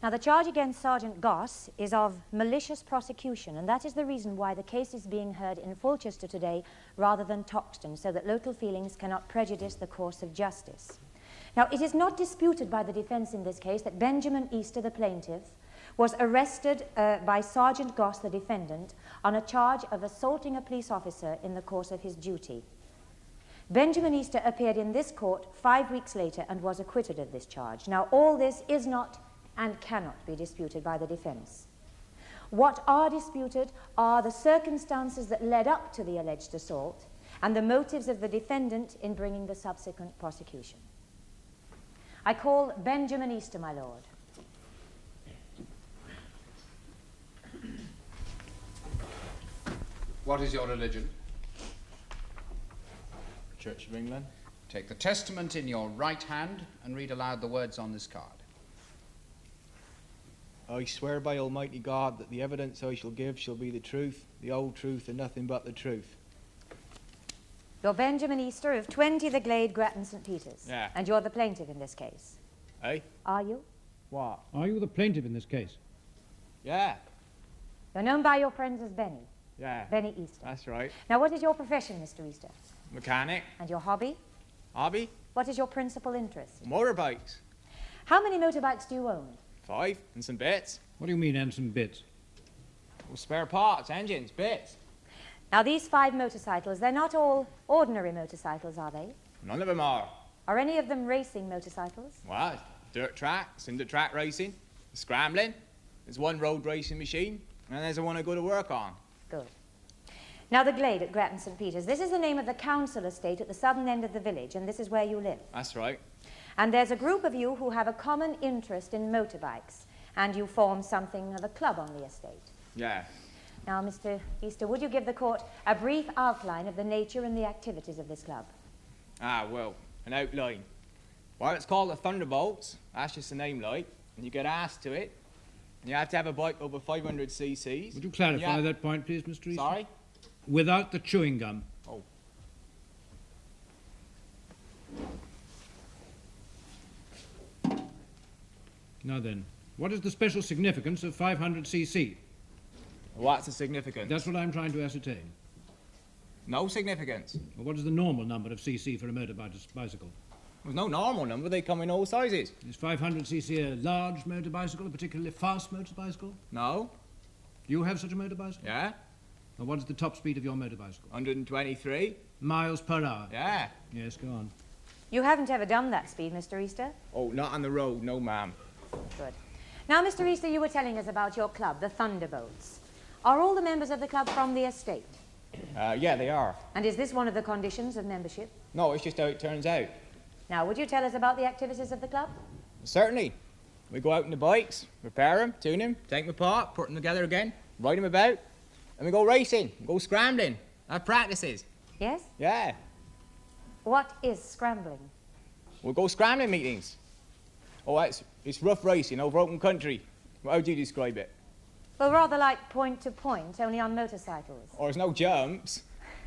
Now, the charge against Sergeant Goss is of malicious prosecution, and that is the reason why the case is being heard in Fulchester today rather than Toxton, so that local feelings cannot prejudice the course of justice. Now, it is not disputed by the defence in this case that Benjamin Easter, the plaintiff, was arrested by Sergeant Goss, the defendant, on a charge of assaulting a police officer in the course of his duty. Benjamin Easter appeared in this court 5 weeks later and was acquitted of this charge. Now, all this is not and cannot be disputed by the defence. What are disputed are the circumstances that led up to the alleged assault and the motives of the defendant in bringing the subsequent prosecution. I call Benjamin Easter, my lord. What is your religion? Church of England. Take the testament in your right hand and read aloud the words on this card. I swear by Almighty God that the evidence I shall give shall be the truth, the whole truth, and nothing but the truth. You're Benjamin Easter of 20 the Glade, Grattan, St. Peter's. Yeah. And you're the plaintiff in this case. Eh? Are you? What? Are you the plaintiff in this case? Yeah. You're known by your friends as Benny. Yeah. Benny Easter. That's right. Now, what is your profession, Mr. Easter? Mechanic. And your hobby? Hobby? What is your principal interest? Motorbikes. How many motorbikes do you own? 5 and some bits. What do you mean, and some bits? Well, spare parts, engines, bits. Now, these 5 motorcycles, they're not all ordinary motorcycles, are they? None of them are. Are any of them racing motorcycles? Well, dirt track, cinder track racing, scrambling. There's one road racing machine, and there's the one I go to work on. Good. Now, the Glade at Grattan, St. Peter's, this is the name of the council estate at the southern end of the village, and this is where you live. That's right. And there's a group of you who have a common interest in motorbikes, and you form something of a club on the estate. Yeah. Now, Mr. Easter, would you give the court a brief outline of the nature and the activities of this club? Ah, well, an outline. Well, it's called the Thunderbolts. That's just the name, like. And you get asked to it. And you have to have a bike over 500 cc's. Would you clarify that point, please, Mr. Easter? Sorry? Without the chewing gum. Oh. Now then, what is the special significance of 500 cc? What's the significance? That's what I'm trying to ascertain. No significance. Well, what is the normal number of cc for a motorbicycle? There's no normal number. They come in all sizes. Is 500 cc a large motorbicycle, a particularly fast motorbicycle? No. Do you have such a motorbicycle? Yeah. Well, what is the top speed of your motorbicycle? 123. Miles per hour? Yeah. Yes, go on. You haven't ever done that speed, Mr. Easter? Oh, not on the road, no, ma'am. Good. Now, Mr. Easter, you were telling us about your club, the Thunderbolts. Are all the members of the club from the estate? Yeah, they are. And is this one of the conditions of membership? No, it's just how it turns out. Now, would you tell us about the activities of the club? Certainly. We go out on the bikes, repair them, tune them, take them apart, put them together again, ride them about, and we go racing, go scrambling, have practices. Yes? Yeah. What is scrambling? We'll go scrambling meetings. Oh, it's rough racing over open country. How do you describe it? Well, rather like point to point, only on motorcycles. Oh, there's no jumps.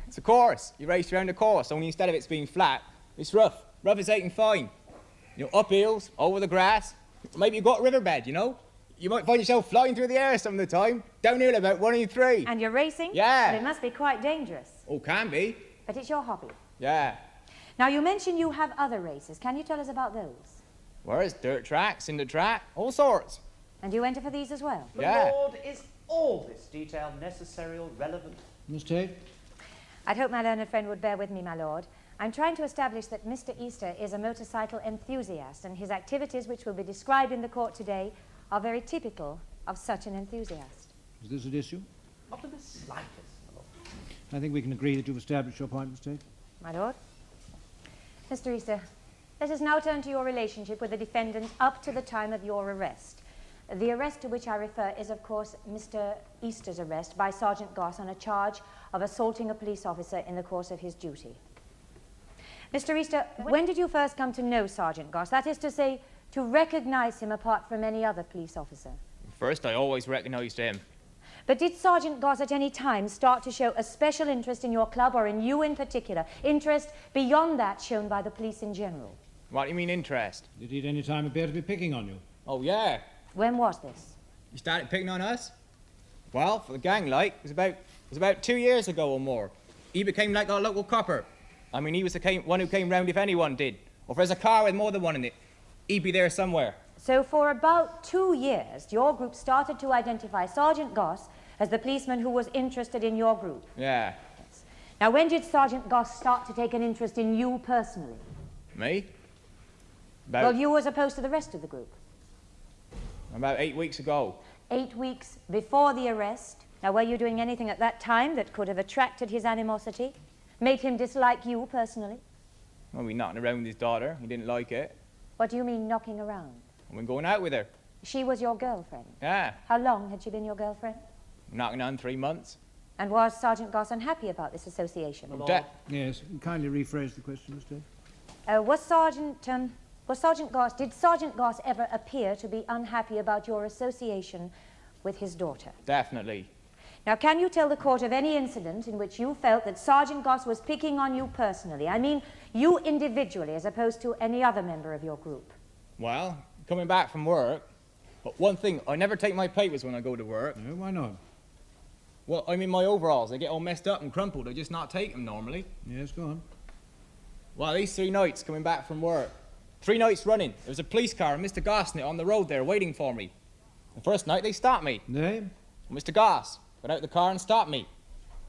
It's a course. You race around the course, only instead of it being flat, it's rough. Rough is 8 and fine. You know, up hills, over the grass. Maybe you've got a riverbed, you know? You might find yourself flying through the air some of the time. Downhill about 1 in 3. And you're racing? Yeah. But it must be quite dangerous. Oh, can be. But it's your hobby. Yeah. Now, you mentioned you have other races. Can you tell us about those? Where's dirt track, cinder track, all sorts. And you enter for these as well? Yeah. My lord, is all this detail necessary or relevant? Miss Tate? I'd hope my learned friend would bear with me, my lord. I'm trying to establish that Mr. Easter is a motorcycle enthusiast, and his activities, which will be described in the court today, are very typical of such an enthusiast. Is this at issue? Not in the slightest, my lord. I think we can agree that you've established your point, Miss Tate. My lord. Mr. Easter, let us now turn to your relationship with the defendant up to the time of your arrest. The arrest to which I refer is, of course, Mr. Easter's arrest by Sergeant Goss on a charge of assaulting a police officer in the course of his duty. Mr. Easter, when did you first come to know Sergeant Goss? That is to say, to recognize him apart from any other police officer. First, I always recognised him. But did Sergeant Goss at any time start to show a special interest in your club, or in you in particular, interest beyond that shown by the police in general? What do you mean interest? Did he at any time appear to be picking on you? Oh, yeah. When was this? You started picking on us? Well, for the gang, like, it was about 2 years ago or more. He became like our local copper. I mean, he was the one who came round if anyone did. Or if there's a car with more than one in it, he'd be there somewhere. So for about 2 years, your group started to identify Sergeant Goss as the policeman who was interested in your group. Yeah. Now, when did Sergeant Goss start to take an interest in you personally? Me? Well, you as opposed to the rest of the group. About 8 weeks ago. 8 weeks before the arrest. Now, were you doing anything at that time that could have attracted his animosity? Made him dislike you personally? Well, we knocking around with his daughter. He didn't like it. What do you mean, knocking around? I've been going out with her. She was your girlfriend? Yeah. How long had she been your girlfriend? Knocking on 3 months. And was Sergeant Goss unhappy about this association? My lord. Yes, kindly rephrase the question, Mr. Did Sergeant Goss ever appear to be unhappy about your association with his daughter? Definitely. Now, can you tell the court of any incident in which you felt that Sergeant Goss was picking on you personally? I mean, you individually, as opposed to any other member of your group. Well, coming back from work, but one thing, I never take my papers when I go to work. No, why not? Well, I'm in my overalls. They get all messed up and crumpled. I just not take them normally. Yes, go on. Well, these 3 nights coming back from work, 3 nights running, there was a police car and Mr. Goss in it on the road there waiting for me. The first night they stopped me. Name? Mr. Goss got out the car and stopped me.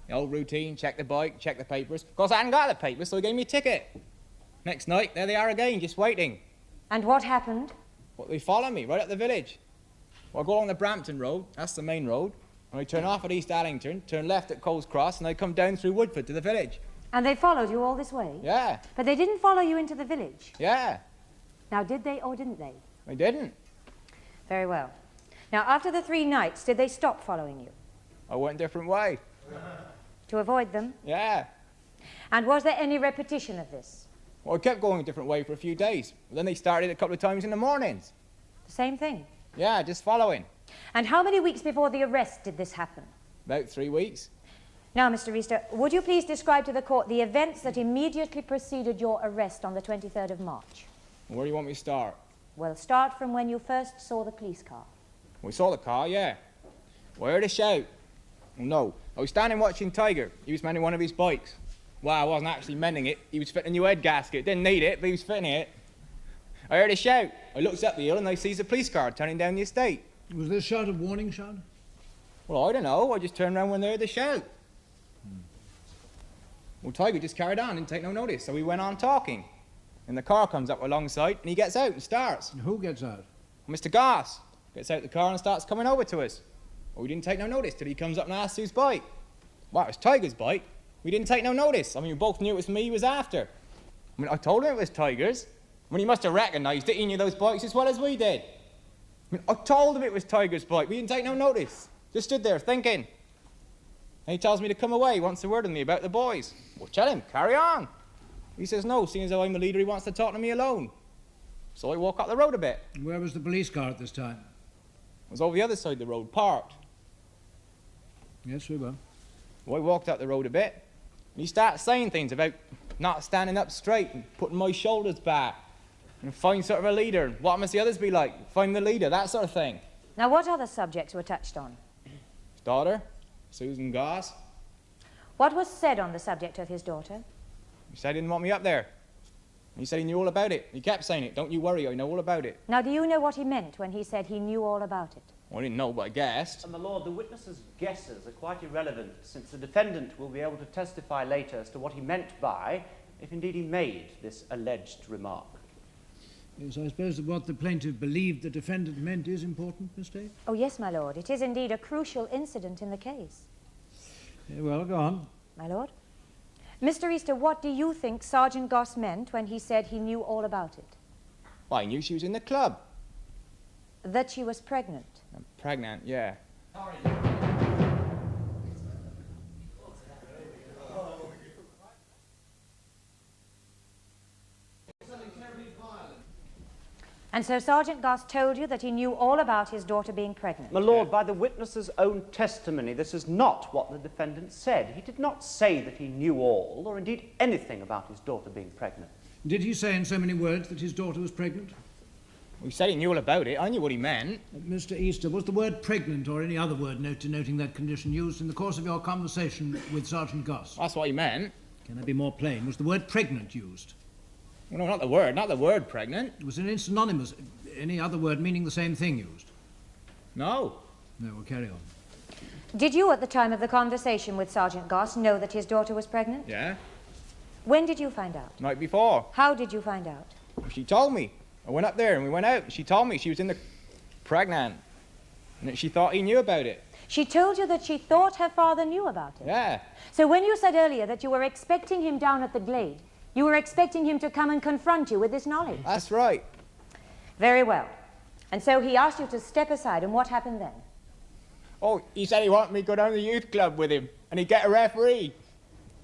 The old routine, check the bike, check the papers. Of course, I hadn't got the papers, so he gave me a ticket. Next night, there they are again, just waiting. And what happened? Well, they follow me right up the village. Well, I go along the Brampton Road, that's the main road, and I turn off at East Allington, turn left at Coles Cross, and I come down through Woodford to the village. And they followed you all this way? Yeah, But they didn't follow you into the village? yeah, Now, did they or didn't they? I didn't. Very well. Now, after the 3 nights, did they stop following you? I went a different way. To avoid them? Yeah. And was there any repetition of this? Well, I kept going a different way for a few days. But then they started a couple of times in the mornings. The same thing? Yeah, just following. And how many weeks before the arrest did this happen? About 3 weeks. Now, Mr. Easter, would you please describe to the court the events that immediately preceded your arrest on the 23rd of March? Where do you want me to start? Well, start from when you first saw the police car. We saw the car, yeah. Well, I heard a shout. Well, no, I was standing watching Tiger. He was mending one of his bikes. Well, I wasn't actually mending it. He was fitting a new head gasket. Didn't need it, but he was fitting it. I heard a shout. I looked up the hill and I sees a police car turning down the estate. Was this shout a warning shout? Well, I don't know. I just turned around when they heard the shout. Well, Tiger just carried on, didn't take no notice, so we went on talking. And the car comes up alongside and he gets out and starts. And who gets out? Mr. Goss gets out the car and starts coming over to us. Well, we didn't take no notice till he comes up and asks whose bike. Well, it was Tiger's bike. We didn't take no notice. I mean, we both knew it was me he was after. I mean, I told him it was Tiger's. I mean, he must have recognised it. He knew those bikes as well as we did. I mean, I told him it was Tiger's bike. We didn't take no notice. Just stood there thinking. And he tells me to come away. He wants a word with me about the boys. Well, tell him, carry on. He says no, seeing as though I'm the leader, he wants to talk to me alone. So I walk up the road a bit. Where was the police car at this time? I was over the other side of the road, parked. Yes, we were. Well, I walked up the road a bit, and he starts saying things about not standing up straight and putting my shoulders back and find sort of a leader. What must the others be like? Find the leader, that sort of thing. Now, what other subjects were touched on? His daughter, Susan Goss. What was said on the subject of his daughter? He said he didn't want me up there. He said he knew all about it. He kept saying it. Don't you worry, I know all about it. Now, do you know what he meant when he said he knew all about it? Well, I didn't know, but I guessed. And my lord, the witness's guesses are quite irrelevant, since the defendant will be able to testify later as to what he meant by, if indeed he made this alleged remark. Yes, I suppose that what the plaintiff believed the defendant meant is important, Miss Day? Oh, yes, my lord. It is indeed a crucial incident in the case. Well, go on. My lord? Mr. Easter, what do you think Sergeant Goss meant when he said he knew all about it? Well, I knew she was in the club. That she was pregnant. I'm pregnant, yeah. And so Sergeant Goss told you that he knew all about his daughter being pregnant. My lord, by the witness's own testimony, this is not what the defendant said. He did not say that he knew all, or indeed anything about his daughter being pregnant. Did he say in so many words that his daughter was pregnant? He said he knew all about it. I knew what he meant. Mr. Easter, was the word pregnant or any other word denoting that condition used in the course of your conversation with Sergeant Goss? That's what he meant. Can I be more plain? Was the word pregnant used? Well, no, not the word pregnant. Was it synonymous? Any other word meaning the same thing used? No. No, we'll carry on. Did you, at the time of the conversation with Sergeant Goss, know that his daughter was pregnant? Yeah? When did you find out? Night before. How did you find out? She told me. I went up there and we went out. She told me she was pregnant. And that she thought he knew about it. She told you that she thought her father knew about it? Yeah. So when you said earlier that you were expecting him down at the glade, you were expecting him to come and confront you with this knowledge? That's right. Very well. And so he asked you to step aside, and what happened then? Oh, he said he wanted me to go down to the youth club with him and he'd get a referee.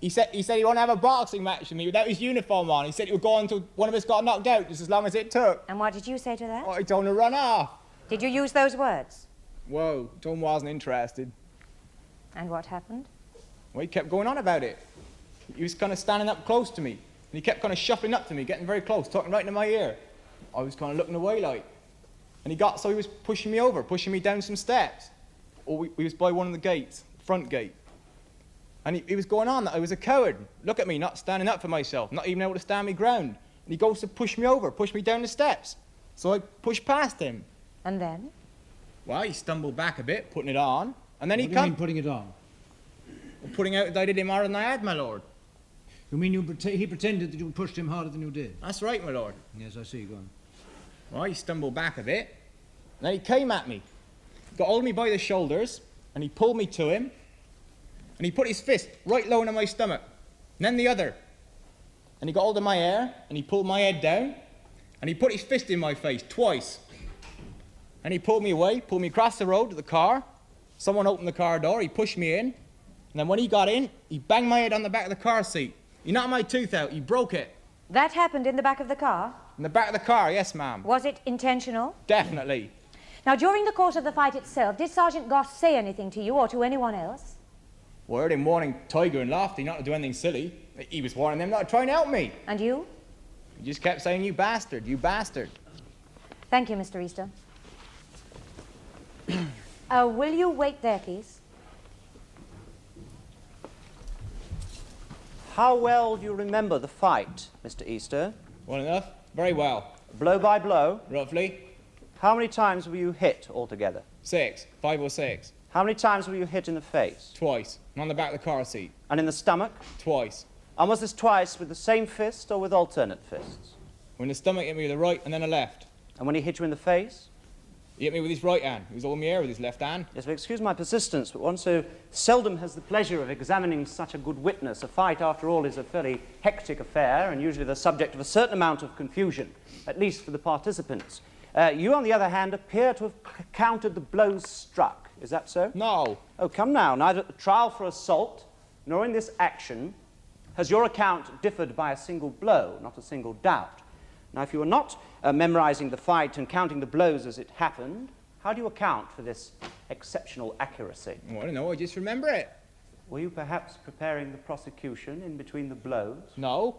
He said he wanted to have a boxing match with me without his uniform on. He said he would go on until one of us got knocked out, just as long as it took. And what did you say to that? Oh, he told him to run off. Did you use those words? Whoa, Tom wasn't interested. And what happened? Well, he kept going on about it. He was kind of standing up close to me. And he kept kind of shuffling up to me, getting very close, talking right into my ear. I was kind of looking away like. And he was pushing me over, pushing me down some steps. Or we was by one of the gates, front gate. And he was going on that I was a coward. Look at me, not standing up for myself, not even able to stand my ground. And he goes to push me over, push me down the steps. So I pushed past him. And then? Well, he stumbled back a bit, putting it on. And then What he do you mean come putting it on? putting out that I did him harder than I had, my lord. You mean he pretended that you pushed him harder than you did? That's right, my lord. Yes, I see. Go on. Well, he stumbled back a bit. And then he came at me. Got hold of me by the shoulders, and he pulled me to him, and he put his fist right low into my stomach, and then the other. And he got hold of my hair, and he pulled my head down, and he put his fist in my face twice. And he pulled me away, pulled me across the road to the car. Someone opened the car door, he pushed me in, and then when he got in, he banged my head on the back of the car seat. He knocked my tooth out, he broke it. That happened in the back of the car? In the back of the car, yes, ma'am. Was it intentional? Definitely. Now, during the course of the fight itself, did Sergeant Goss say anything to you or to anyone else? Well, I heard him warning Tiger and Lofty not to do anything silly. He was warning them not to try and help me. And you? He just kept saying, you bastard, you bastard. Thank you, Mr. Easter. Will you wait there, please? How well do you remember the fight, Mr. Easter? Well enough? Very well. Blow by blow? Roughly? How many times were you hit altogether? 5 or 6. How many times were you hit in the face? Twice. And on the back of the car seat. And in the stomach? Twice. And was this twice with the same fist or with alternate fists? When the stomach hit me with the right and then the left. And when he hit you in the face? He hit me with his right hand. He was holding me air with his left hand. Yes, well, excuse my persistence, but one so seldom has the pleasure of examining such a good witness. A fight, after all, is a fairly hectic affair and usually the subject of a certain amount of confusion, at least for the participants. You, on the other hand, appear to have counted the blows struck. Is that so? No. Oh, come now. Neither at the trial for assault nor in this action has your account differed by a single blow, not a single doubt. Now, if you were not memorizing the fight and counting the blows as it happened, how do you account for this exceptional accuracy? Well, I don't know, I just remember it. Were you perhaps preparing the prosecution in between the blows? No.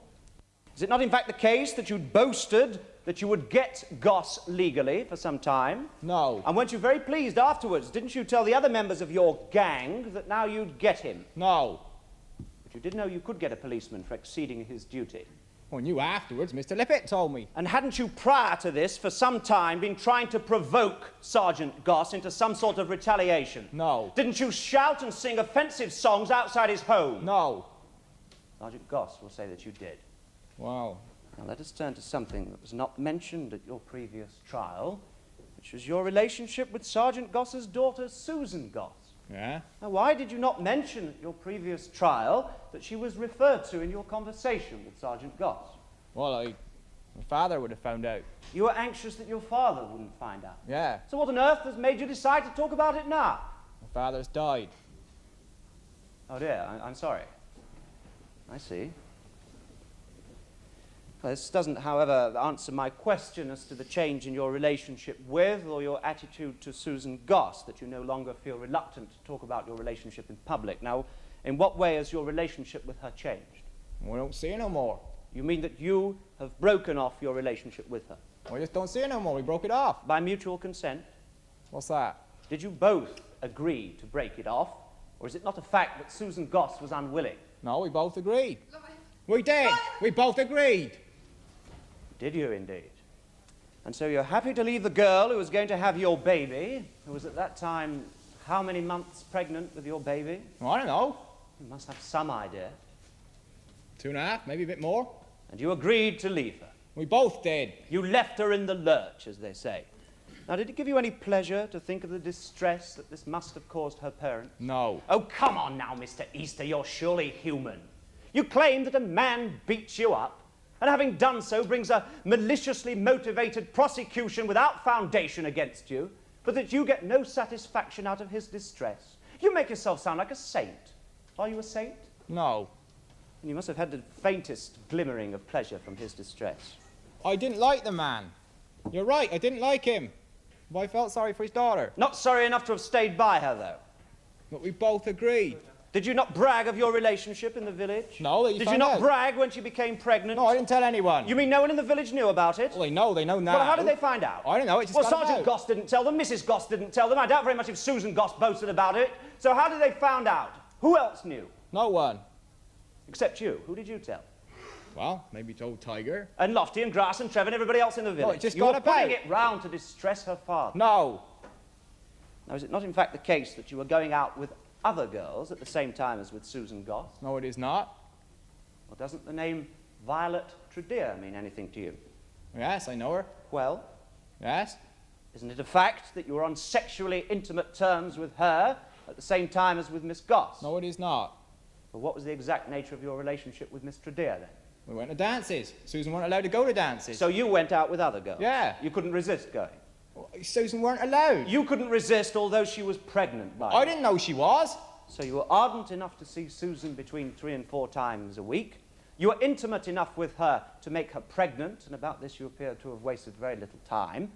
Is it not in fact the case that you'd boasted that you would get Goss legally for some time? No. And weren't you very pleased afterwards? Didn't you tell the other members of your gang that now you'd get him? No. But you did know you could get a policeman for exceeding his duty. Well, I knew afterwards. Mr. Lippett told me. And hadn't you, prior to this, for some time, been trying to provoke Sergeant Goss into some sort of retaliation? No. Didn't you shout and sing offensive songs outside his home? No. Sergeant Goss will say that you did. Wow. Now let us turn to something that was not mentioned at your previous trial, which was your relationship with Sergeant Goss's daughter, Susan Goss. Yeah? Now, why did you not mention at your previous trial that she was referred to in your conversation with Sergeant Goss? Well, my father would have found out. You were anxious that your father wouldn't find out. Yeah. So what on earth has made you decide to talk about it now? My father's died. Oh dear, I'm sorry. I see. Well, this doesn't, however, answer my question as to the change in your relationship with or your attitude to Susan Goss, that you no longer feel reluctant to talk about your relationship in public. Now, in what way has your relationship with her changed? We don't see her no more. You mean that you have broken off your relationship with her? We just don't see her no more. We broke it off. By mutual consent? What's that? Did you both agree to break it off? Or is it not a fact that Susan Goss was unwilling? No, we both agreed. We did. We both agreed. Did you indeed? And so you're happy to leave the girl who was going to have your baby, who was at that time how many months pregnant with your baby? Well, I don't know. You must have some idea. 2.5, maybe a bit more. And you agreed to leave her. We both did. You left her in the lurch, as they say. Now, did it give you any pleasure to think of the distress that this must have caused her parents? No. Oh, come on now, Mr. Easter, you're surely human. You claim that a man beats you up, and having done so brings a maliciously motivated prosecution without foundation against you, but that you get no satisfaction out of his distress. You make yourself sound like a saint. Are you a saint? No. And you must have had the faintest glimmering of pleasure from his distress. I didn't like the man. You're right, I didn't like him. But I felt sorry for his daughter. Not sorry enough to have stayed by her, though. But we both agreed. Did you not brag of your relationship in the village? No, Did you not brag when she became pregnant? No, I didn't tell anyone. You mean no one in the village knew about it? Well, they know now. Well, how did they find out? I don't know, it just Well, got Sergeant about. Goss didn't tell them, Mrs. Goss didn't tell them. I doubt very much if Susan Goss boasted about it. So how did they find out? Who else knew? No one. Except you. Who did you tell? Well, maybe told Tiger. And Lofty and Grass and Trevor and everybody else in the village. it just you were got about. putting it round to distress her father. No. Now, is it not in fact the case that you were going out with other girls at the same time as with Susan Goss? No, it is not. Well, doesn't the name Violet Tredear mean anything to you? Yes, I know her. Well, Yes. isn't it a fact that you were on sexually intimate terms with her at the same time as with Miss Goss? No, it is not. Well, what was the exact nature of your relationship with Miss Tredear, then? We went to dances. Susan weren't allowed to go to dances. So you went out with other girls? Yeah. You couldn't resist going? Susan weren't allowed. You couldn't resist, although she was pregnant by I you. didn't know she was. So you were ardent enough to see Susan between 3 and 4 times a week. You were intimate enough with her to make her pregnant, and about this you appear to have wasted very little time.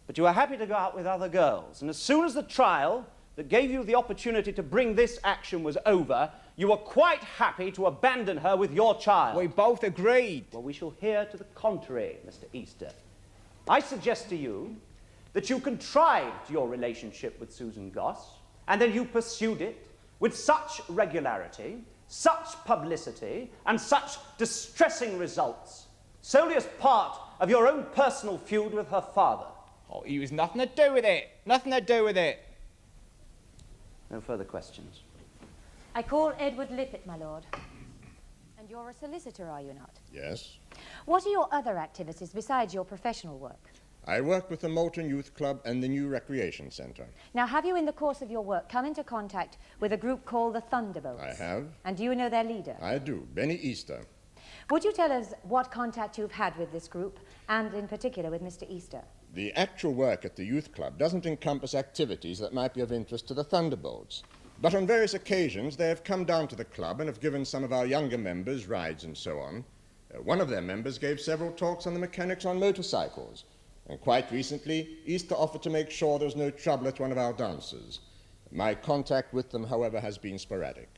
But you were happy to go out with other girls, and as soon as the trial that gave you the opportunity to bring this action was over, you were quite happy to abandon her with your child. We both agreed. Well, we shall hear to the contrary, Mr. Easter. I suggest to you that you contrived your relationship with Susan Goss, and then you pursued it with such regularity, such publicity, and such distressing results, solely as part of your own personal feud with her father. Oh, he was nothing to do with it. Nothing to do with it. No further questions. I call Edward Lippett, my lord. And you're a solicitor, are you not? Yes. What are your other activities besides your professional work? I work with the Moulton Youth Club and the new Recreation Centre. Now, have you, in the course of your work, come into contact with a group called the Thunderbolts? I have. And do you know their leader? I do. Benny Easter. Would you tell us what contact you've had with this group, and in particular with Mr. Easter? The actual work at the youth club doesn't encompass activities that might be of interest to the Thunderbolts. But on various occasions, they have come down to the club and have given some of our younger members rides and so on. One of their members gave several talks on the mechanics on motorcycles. And quite recently, Easter offered to make sure there was no trouble at one of our dances. My contact with them, however, has been sporadic.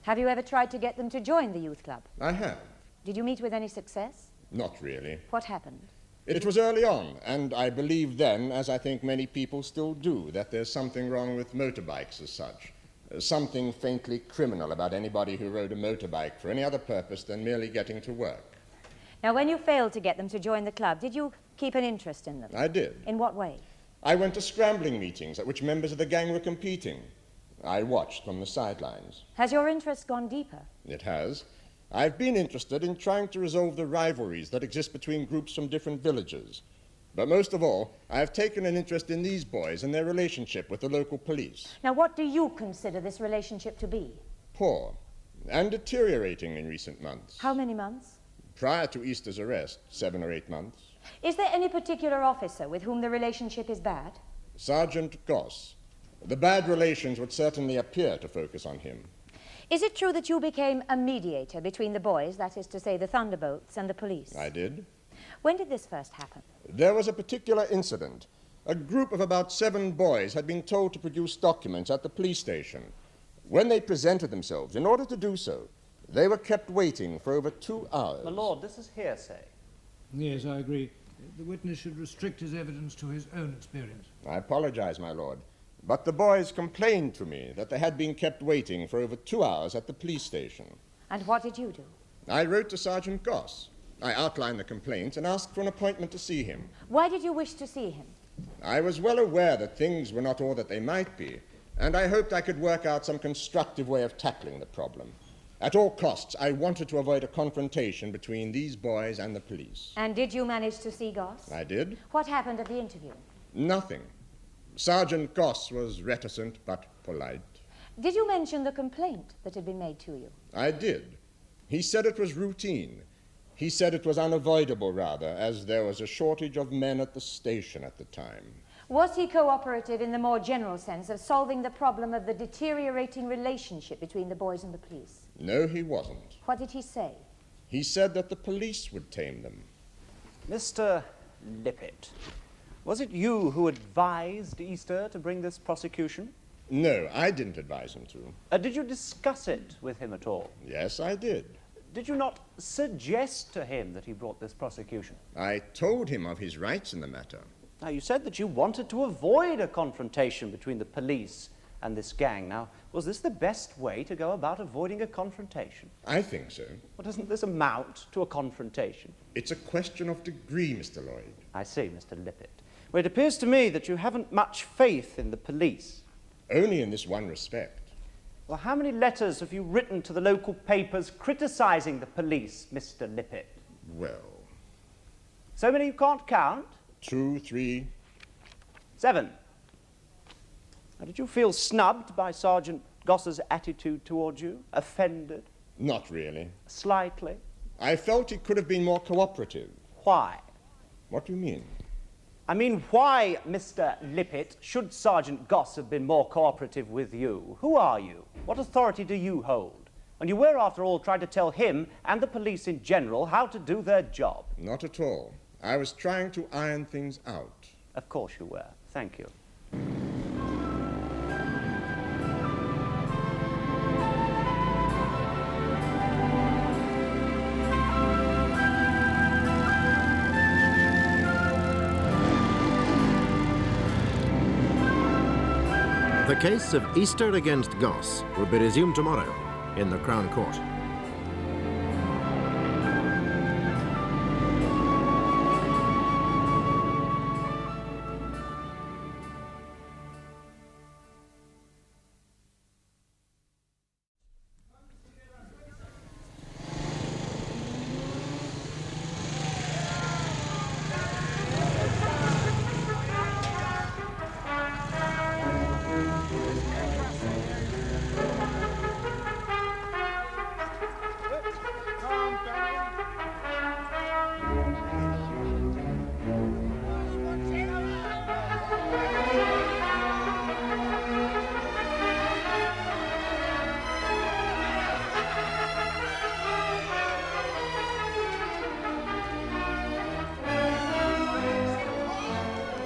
Have you ever tried to get them to join the youth club? I have. Did you meet with any success? Not really. What happened? It was early on, and I believed then, as I think many people still do, that there's something wrong with motorbikes as such. Something faintly criminal about anybody who rode a motorbike for any other purpose than merely getting to work. Now, when you failed to get them to join the club, did you keep an interest in them? I did. In what way? I went to scrambling meetings at which members of the gang were competing. I watched from the sidelines. Has your interest gone deeper? It has. I've been interested in trying to resolve the rivalries that exist between groups from different villages. But most of all, I have taken an interest in these boys and their relationship with the local police. Now, what do you consider this relationship to be? Poor and deteriorating in recent months. How many months? Prior to Easter's arrest, 7 or 8 months. Is there any particular officer with whom the relationship is bad? Sergeant Goss. The bad relations would certainly appear to focus on him. Is it true that you became a mediator between the boys, that is to say the Thunderbolts, and the police? I did. When did this first happen? There was a particular incident. A group of about 7 boys had been told to produce documents at the police station. When they presented themselves, in order to do so, they were kept waiting for over 2 hours. My lord, this is hearsay. Yes, I agree. The witness should restrict his evidence to his own experience. I apologize, my lord. But the boys complained to me that they had been kept waiting for over 2 hours at the police station. And what did you do? I wrote to Sergeant Goss. I outlined the complaint and asked for an appointment to see him. Why did you wish to see him? I was well aware that things were not all that they might be, and I hoped I could work out some constructive way of tackling the problem. At all costs, I wanted to avoid a confrontation between these boys and the police. And did you manage to see Goss? I did. What happened at the interview? Nothing. Sergeant Goss was reticent but polite. Did you mention the complaint that had been made to you? I did. He said it was routine. He said it was unavoidable, rather, as there was a shortage of men at the station at the time. Was he cooperative in the more general sense of solving the problem of the deteriorating relationship between the boys and the police? No, he wasn't. What did he say? He said that the police would tame them. Mr. Lippett, was it you who advised Easter to bring this prosecution? No, I didn't advise him to. Did you discuss it with him at all? Yes, I did. Did you not suggest to him that he brought this prosecution? I told him of his rights in the matter. Now, you said that you wanted to avoid a confrontation between the police and this gang. Now, was this the best way to go about avoiding a confrontation? I think so. Well, doesn't this amount to a confrontation? It's a question of degree, Mr. Lloyd. I see, Mr. Lippett. Well, it appears to me that you haven't much faith in the police. Only in this one respect. Well, how many letters have you written to the local papers criticizing the police, Mr. Lippett? Well, So many you can't count? 2, 3. 7. Now, did you feel snubbed by Sergeant Goss's attitude towards you? Offended? Not really. Slightly? I felt he could have been more cooperative. Why? What do you mean? I mean, why, Mr. Lippett, should Sergeant Goss have been more cooperative with you? Who are you? What authority do you hold? And you were, after all, trying to tell him and the police in general how to do their job. Not at all. I was trying to iron things out. Of course you were. Thank you. The case of Easter against Goss will be resumed tomorrow in the Crown Court.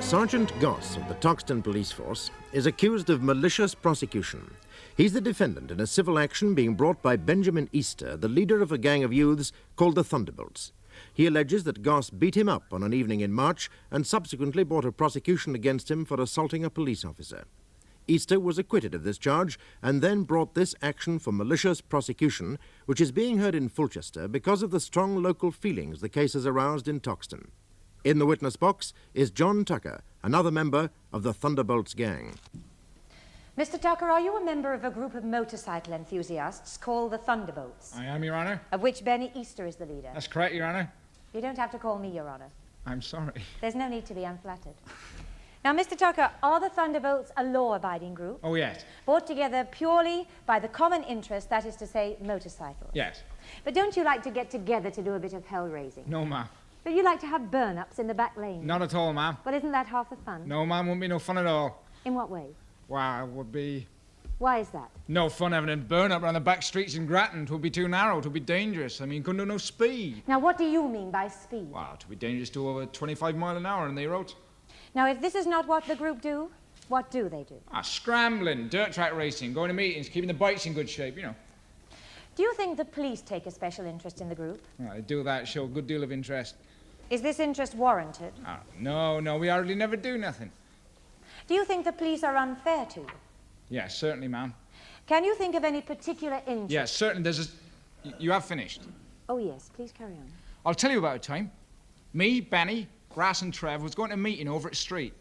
Sergeant Goss of the Toxton Police Force is accused of malicious prosecution. He's the defendant in a civil action being brought by Benjamin Easter, the leader of a gang of youths called the Thunderbolts. He alleges that Goss beat him up on an evening in March and subsequently brought a prosecution against him for assaulting a police officer. Easter was acquitted of this charge and then brought this action for malicious prosecution, which is being heard in Fulchester because of the strong local feelings the case has aroused in Toxton. In the witness box is John Tucker, another member of the Thunderbolts gang. Mr. Tucker, are you a member of a group of motorcycle enthusiasts called the Thunderbolts, I am, Your Honour. of which Benny Easter is the leader? That's correct, Your Honour. You don't have to call me Your Honour. I'm sorry. There's no need to be unflattered. Now, Mr. Tucker, are the Thunderbolts a law-abiding group? Oh, yes. Brought together purely by the common interest, that is to say, motorcycles? Yes. But don't you like to get together to do a bit of hell-raising? No, ma'am. But you like to have burn-ups in the back lane? Not at all, ma'am. Well, isn't that half the fun? No, ma'am, wouldn't be no fun at all. In what way? Wow, it would be Why is that? no fun having a burn-up around the back streets in Grattan. It would be too narrow. It would be dangerous. I mean, couldn't do no speed. Now, what do you mean by speed? Wow, it would be dangerous to over 25 mile an hour on the roads. Now, if this is not what the group do, what do they do? Scrambling, dirt track racing, going to meetings, keeping the bikes in good shape, you know. Do you think the police take a special interest in the group? Well, they do that, show a good deal of interest. Is this interest warranted? Oh, no, we hardly never do nothing. Do you think the police are unfair to you? Yes, certainly, ma'am. Can you think of any particular interest? Yes, certainly. You have finished. Oh, yes. Please carry on. I'll tell you about a time. Me, Benny, Grass and Trev was going to a meeting over at Street.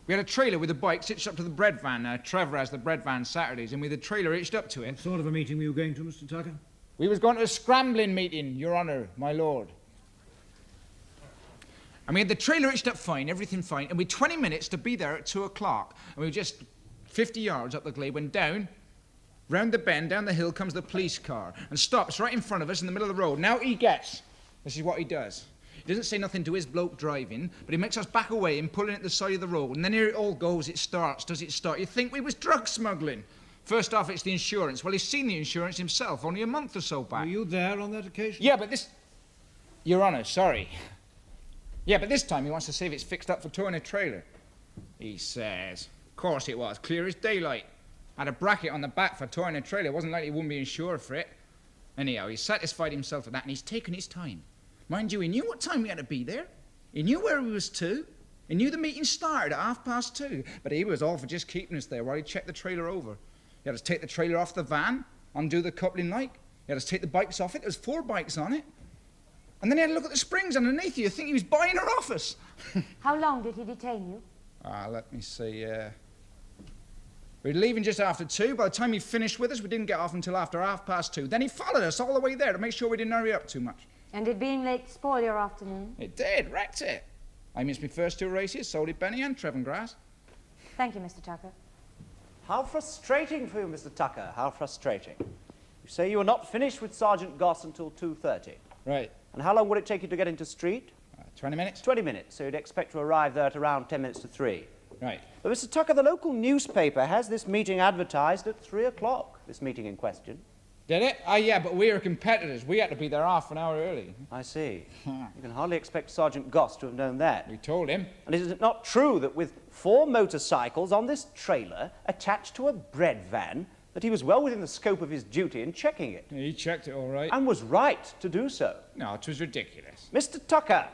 We had a trailer with a bike hitched up to the bread van. Trevor has the bread van Saturdays, and with the trailer hitched up to it. What sort of a meeting were you going to, Mr. Tucker? We was going to a scrambling meeting, Your Honour, my lord. And we had the trailer hitched up fine, everything fine, and we had 20 minutes to be there at 2 o'clock. And we were just 50 yards up the glade when down, round the bend, down the hill comes the police car and stops right in front of us in the middle of the road. Now he gets. This is what he does. He doesn't say nothing to his bloke driving, but he makes us back away and pulling at the side of the road. And then here it all goes, it starts. Does it start? You think we was drug smuggling. First off, it's the insurance. Well, he's seen the insurance himself only a month or so back. Were you there on that occasion? Yeah, but this... Your Honour, sorry. Yeah, but this time he wants to see if it's fixed up for towing a trailer. He says. Of course it was, clear as daylight. Had a bracket on the back for towing a trailer. It wasn't like he wouldn't be insured for it. Anyhow, he's satisfied himself with that, and he's taken his time. Mind you, he knew what time we had to be there. He knew where we was to. He knew the meeting started at 2:30. But he was all for just keeping us there while he checked the trailer over. He had us take the trailer off the van, undo the coupling like. He had us take the bikes off it. There was 4 bikes on it. And then he had to look at the springs underneath you. You think he was buying her off us. How long did he detain you? Let me see. We were leaving just after 2. By the time he finished with us, we didn't get off until after 2:30. Then he followed us all the way there to make sure we didn't hurry up too much. And did being late spoil your afternoon? It did, wrecked it. I missed my first 2 races, so did Benny and Trev and Grass. Thank you, Mr. Tucker. How frustrating for you, Mr. Tucker, how frustrating. You say you were not finished with Sergeant Goss until 2:30. Right. And how long would it take you to get into Street? 20 minutes. 20 minutes, so you'd expect to arrive there at around 10 minutes to 3. Right. But, Mr. Tucker, the local newspaper has this meeting advertised at 3 o'clock, this meeting in question. Did it? Yeah, but we were competitors. We had to be there half an hour early. I see. You can hardly expect Sergeant Goss to have known that. We told him. And is it not true that with 4 motorcycles on this trailer attached to a bread van, that he was well within the scope of his duty in checking it? He checked it all right. And was right to do so. No, it was ridiculous. Mr. Tucker,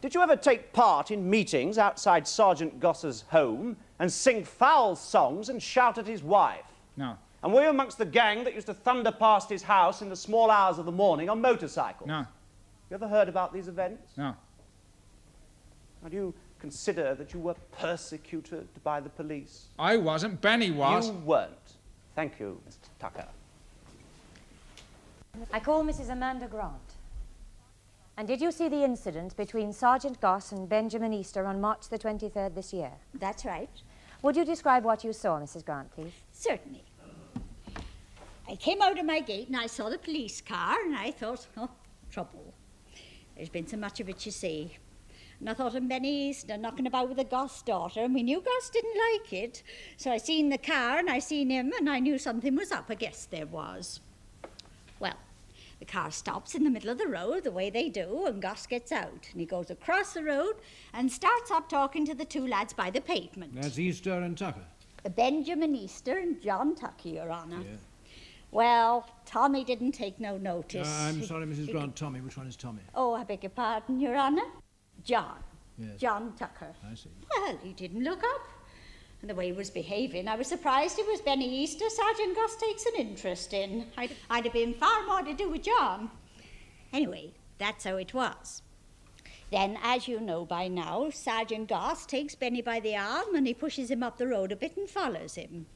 did you ever take part in meetings outside Sergeant Goss's home and sing foul songs and shout at his wife? No. And were you amongst the gang that used to thunder past his house in the small hours of the morning on motorcycles? No. You ever heard about these events? No. Now, do you consider that you were persecuted by the police? I wasn't. Benny was. You weren't. Thank you, Mr. Tucker. I call Mrs. Amanda Grant. And did you see the incident between Sergeant Goss and Benjamin Easter on March the 23rd this year? That's right. Would you describe what you saw, Mrs. Grant, please? Certainly. I came out of my gate and I saw the police car and I thought, oh, trouble. There's been so much of it, you see. And I thought of Benny Easter knocking about with a Goss daughter, and we knew Goss didn't like it. So I seen the car and I seen him and I knew something was up. I guess there was. Well, the car stops in the middle of the road, the way they do, and Goss gets out. And he goes across the road and starts up talking to the 2 lads by the pavement. That's Easter and Tucker. Benjamin Easter and John Tucker, Your Honour. Yeah. Well, Tommy didn't take no notice. I'm sorry, Mrs. Grant. Tommy. Which one is Tommy? Oh, I beg your pardon, Your Honour. John. Yes. John Tucker. I see. Well, he didn't look up. And the way he was behaving, I was surprised it was Benny Easter Sergeant Goss takes an interest in. I'd have been far more to do with John. Anyway, that's how it was. Then, as you know by now, Sergeant Goss takes Benny by the arm and he pushes him up the road a bit and follows him.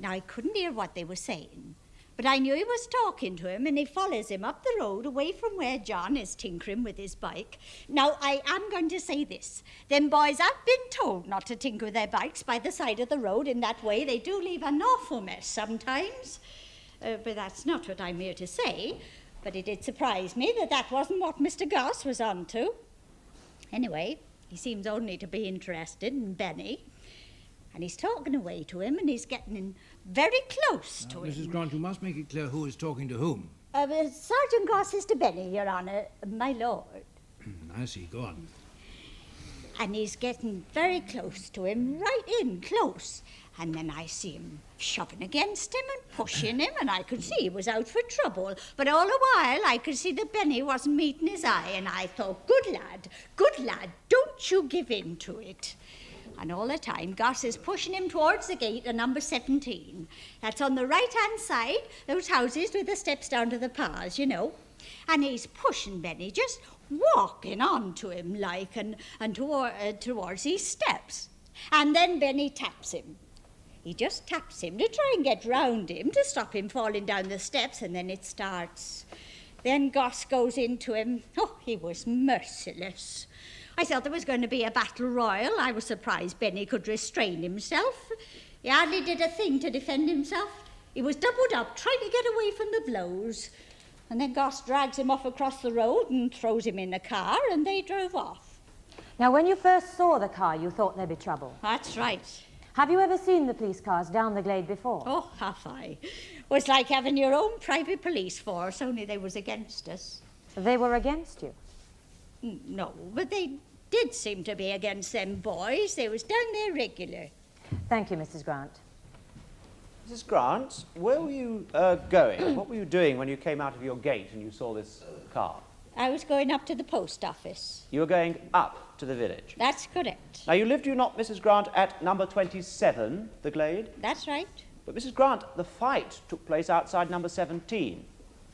Now, I couldn't hear what they were saying, but I knew he was talking to him and he follows him up the road away from where John is tinkering with his bike. Now, I am going to say this. Them boys have been told not to tinker with their bikes by the side of the road. In that way, they do leave an awful mess sometimes. But that's not what I'm here to say. But it did surprise me that that wasn't what Mr. Goss was on to. Anyway, he seems only to be interested in Benny. And he's talking away to him, and he's getting in very close to him. Mrs. Grant, you must make it clear who is talking to whom. Sergeant Goss is to Benny, Your Honour, my lord. I see. Go on. And he's getting very close to him, right in close. And then I see him shoving against him and pushing him, and I could see he was out for trouble. But all the while, I could see that Benny wasn't meeting his eye, and I thought, good lad, don't you give in to it. And all the time, Goss is pushing him towards the gate at number 17. That's on the right-hand side, those houses with the steps down to the paths, you know. And he's pushing Benny, just walking on to him like, and towards these steps. And then Benny taps him. He just taps him to try and get round him, to stop him falling down the steps, and then it starts. Then Goss goes into him. Oh, he was merciless. I thought there was going to be a battle royal. I was surprised Benny could restrain himself. He hardly did a thing to defend himself. He was doubled up, trying to get away from the blows. And then Goss drags him off across the road and throws him in a car, and they drove off. Now, when you first saw the car, you thought there'd be trouble. That's right. Have you ever seen the police cars down the glade before? Oh, have I? It was like having your own private police force, only they was against us. They were against you? No, but they did seem to be against them boys. They was down there regular. Thank you, Mrs. Grant. Mrs. Grant, where were you going? What were you doing when you came out of your gate and you saw this car? I was going up to the post office. You were going up to the village? That's correct. Now, you lived, you not, Mrs. Grant, at number 27, the Glade? That's right. But, Mrs. Grant, the fight took place outside number 17.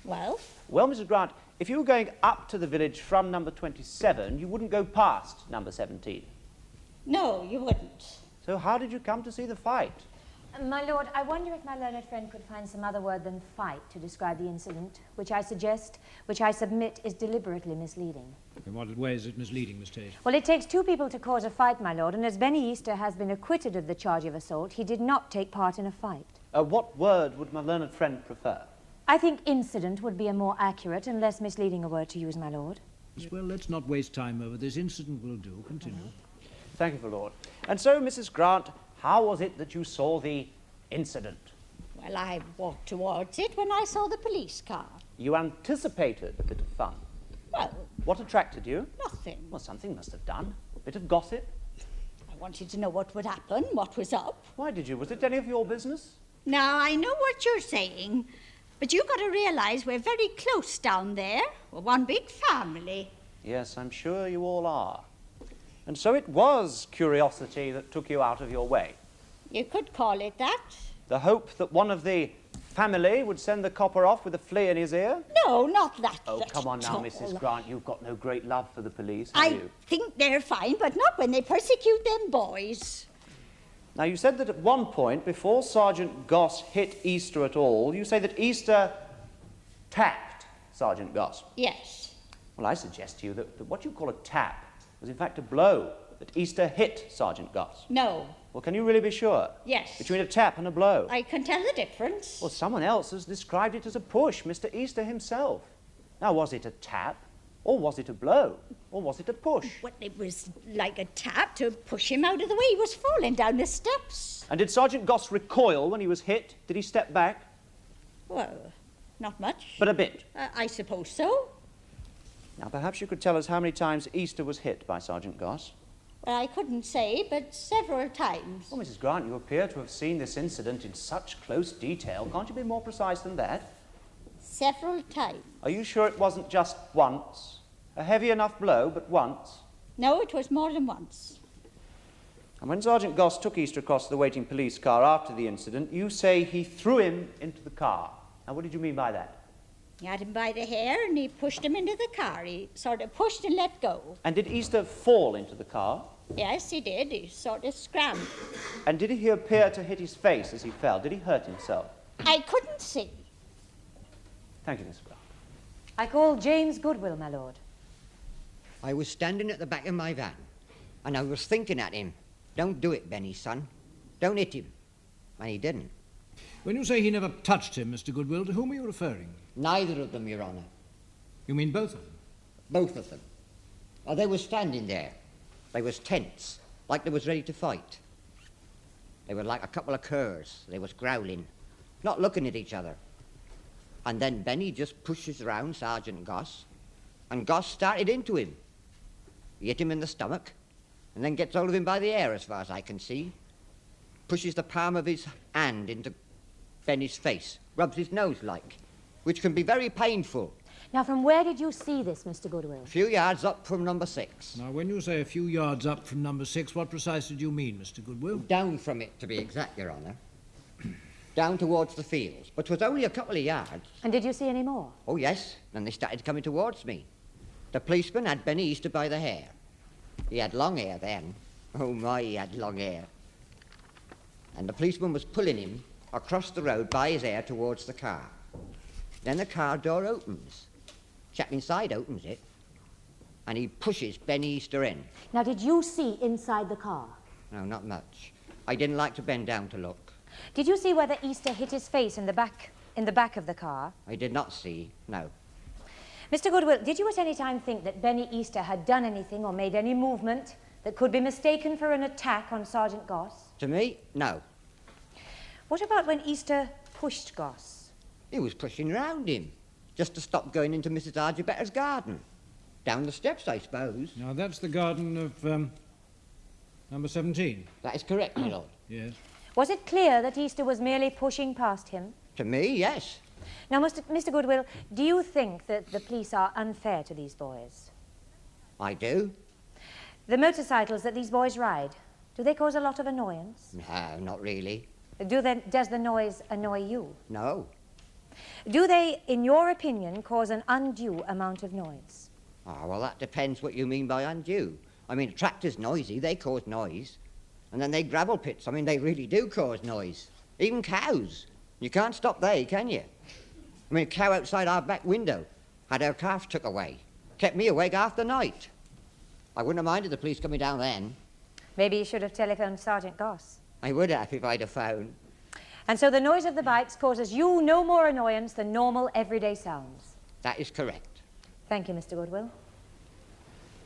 Well? Well, Mrs. Grant, if you were going up to the village from number 27, you wouldn't go past number 17. No, you wouldn't. So how did you come to see the fight? My lord, I wonder if my learned friend could find some other word than fight to describe the incident, which I submit is deliberately misleading. In what way is it misleading, Miss Tate? Well, it takes two people to cause a fight, my lord, and as Benny Easter has been acquitted of the charge of assault, he did not take part in a fight. What word would my learned friend prefer? I think incident would be a more accurate and less misleading a word to use, my lord. Well, let's not waste time over this. Incident will do. Continue. Thank you, my lord. And so, Mrs. Grant, how was it that you saw the incident? Well, I walked towards it when I saw the police car. You anticipated a bit of fun. Well, What attracted you? nothing. Well, something must have done. A bit of gossip. I wanted to know what would happen, what was up. Why did you? Was it any of your business? Now, I know what you're saying, but you've got to realise we're very close down there. We're one big family. Yes, I'm sure you all are. And so it was curiosity that took you out of your way. You could call it that. The hope that one of the family would send the copper off with a flea in his ear? No, not that. Oh, at come on now, all. Mrs. Grant. You've got no great love for the police, have I you? think they're fine, but not when they persecute them boys. Now, you said that at one point, before Sergeant Goss hit Easter at all, you say that Easter tapped Sergeant Goss. Yes. Well, I suggest to you that what you call a tap was in fact a blow, that Easter hit Sergeant Goss. No. Well, can you really be sure? Yes. Between a tap and a blow? I can tell the difference. Well, someone else has described it as a push, Mr. Easter himself. Now, was it a tap, or was it a blow, or was it a push? Well, it was like a tap to push him out of the way. He was falling down the steps. And did Sergeant Goss recoil when he was hit? Did he step back? Well, not much. But a bit. I suppose so. Now, perhaps you could tell us how many times Easter was hit by Sergeant Goss. Well, I couldn't say, but several times. Well, Mrs. Grant, you appear to have seen this incident in such close detail. Can't you be more precise than that? Several times. Are you sure it wasn't just once? A heavy enough blow, but once? No, it was more than once. And when Sergeant Goss took Easter across the waiting police car after the incident, you say he threw him into the car. Now, what did you mean by that? He had him by the hair and he pushed him into the car. He sort of pushed and let go. And did Easter fall into the car? Yes, he did. He sort of scrambled. And did he appear to hit his face as he fell? Did he hurt himself? I couldn't see. Thank you, Miss Grant. I call James Goodwill, my lord. I was standing at the back of my van, and I was thinking at him, don't do it, Benny, son. Don't hit him. And he didn't. When you say he never touched him, Mr. Goodwill, to whom are you referring? Neither of them, Your Honour. You mean both of them? Both of them. Oh, they were standing there. They was tense, like they was ready to fight. They were like a couple of curs. They was growling, not looking at each other. And then Benny just pushes round Sergeant Goss, and Goss started into him. He hit him in the stomach, and then gets hold of him by the hair, as far as I can see. pushes the palm of his hand into Benny's face, rubs his nose like, which can be very painful. Now, from where did you see this, Mr. Goodwill? A few yards up from number 6. Now, when you say a few yards up from number 6, what precisely do you mean, Mr. Goodwill? Down from it, to be exact, Your Honour. Down towards the fields, but 'twas only a couple of yards. And did you see any more? Oh, yes, and they started coming towards me. The policeman had Benny Easter by the hair. He had long hair then. Oh, my, he had long hair. And the policeman was pulling him across the road by his hair towards the car. Then the car door opens. Chap inside opens it, and he pushes Benny Easter in. Now, did you see inside the car? No, not much. I didn't like to bend down to look. Did you see whether Easter hit his face in the back of the car? I did not see, no. Mr. Goodwill, did you at any time think that Benny Easter had done anything or made any movement that could be mistaken for an attack on Sergeant Goss? To me, no. What about when Easter pushed Goss? He was pushing round him, just to stop going into Mrs. Argibetter's garden. Down the steps, I suppose. Now, that's the garden of number 17. That is correct, my lord. Yes. Was it clear that Easter was merely pushing past him? To me, yes. Now, Mr. Goodwill, do you think that the police are unfair to these boys? I do. The motorcycles that these boys ride, do they cause a lot of annoyance? No, not really. Does the noise annoy you? No. Do they, in your opinion, cause an undue amount of noise? Ah, well, that depends what you mean by undue. I mean, tractors noisy, they cause noise. And then they gravel pits, I mean, they really do cause noise. Even cows. You can't stop there, can you? I mean, a cow outside our back window had her calf took away. Kept me awake half the night. I wouldn't have minded the police coming down then. Maybe you should have telephoned Sergeant Goss. I would have if I'd have phoned. And so the noise of the bikes causes you no more annoyance than normal everyday sounds. That is correct. Thank you, Mr. Goodwill.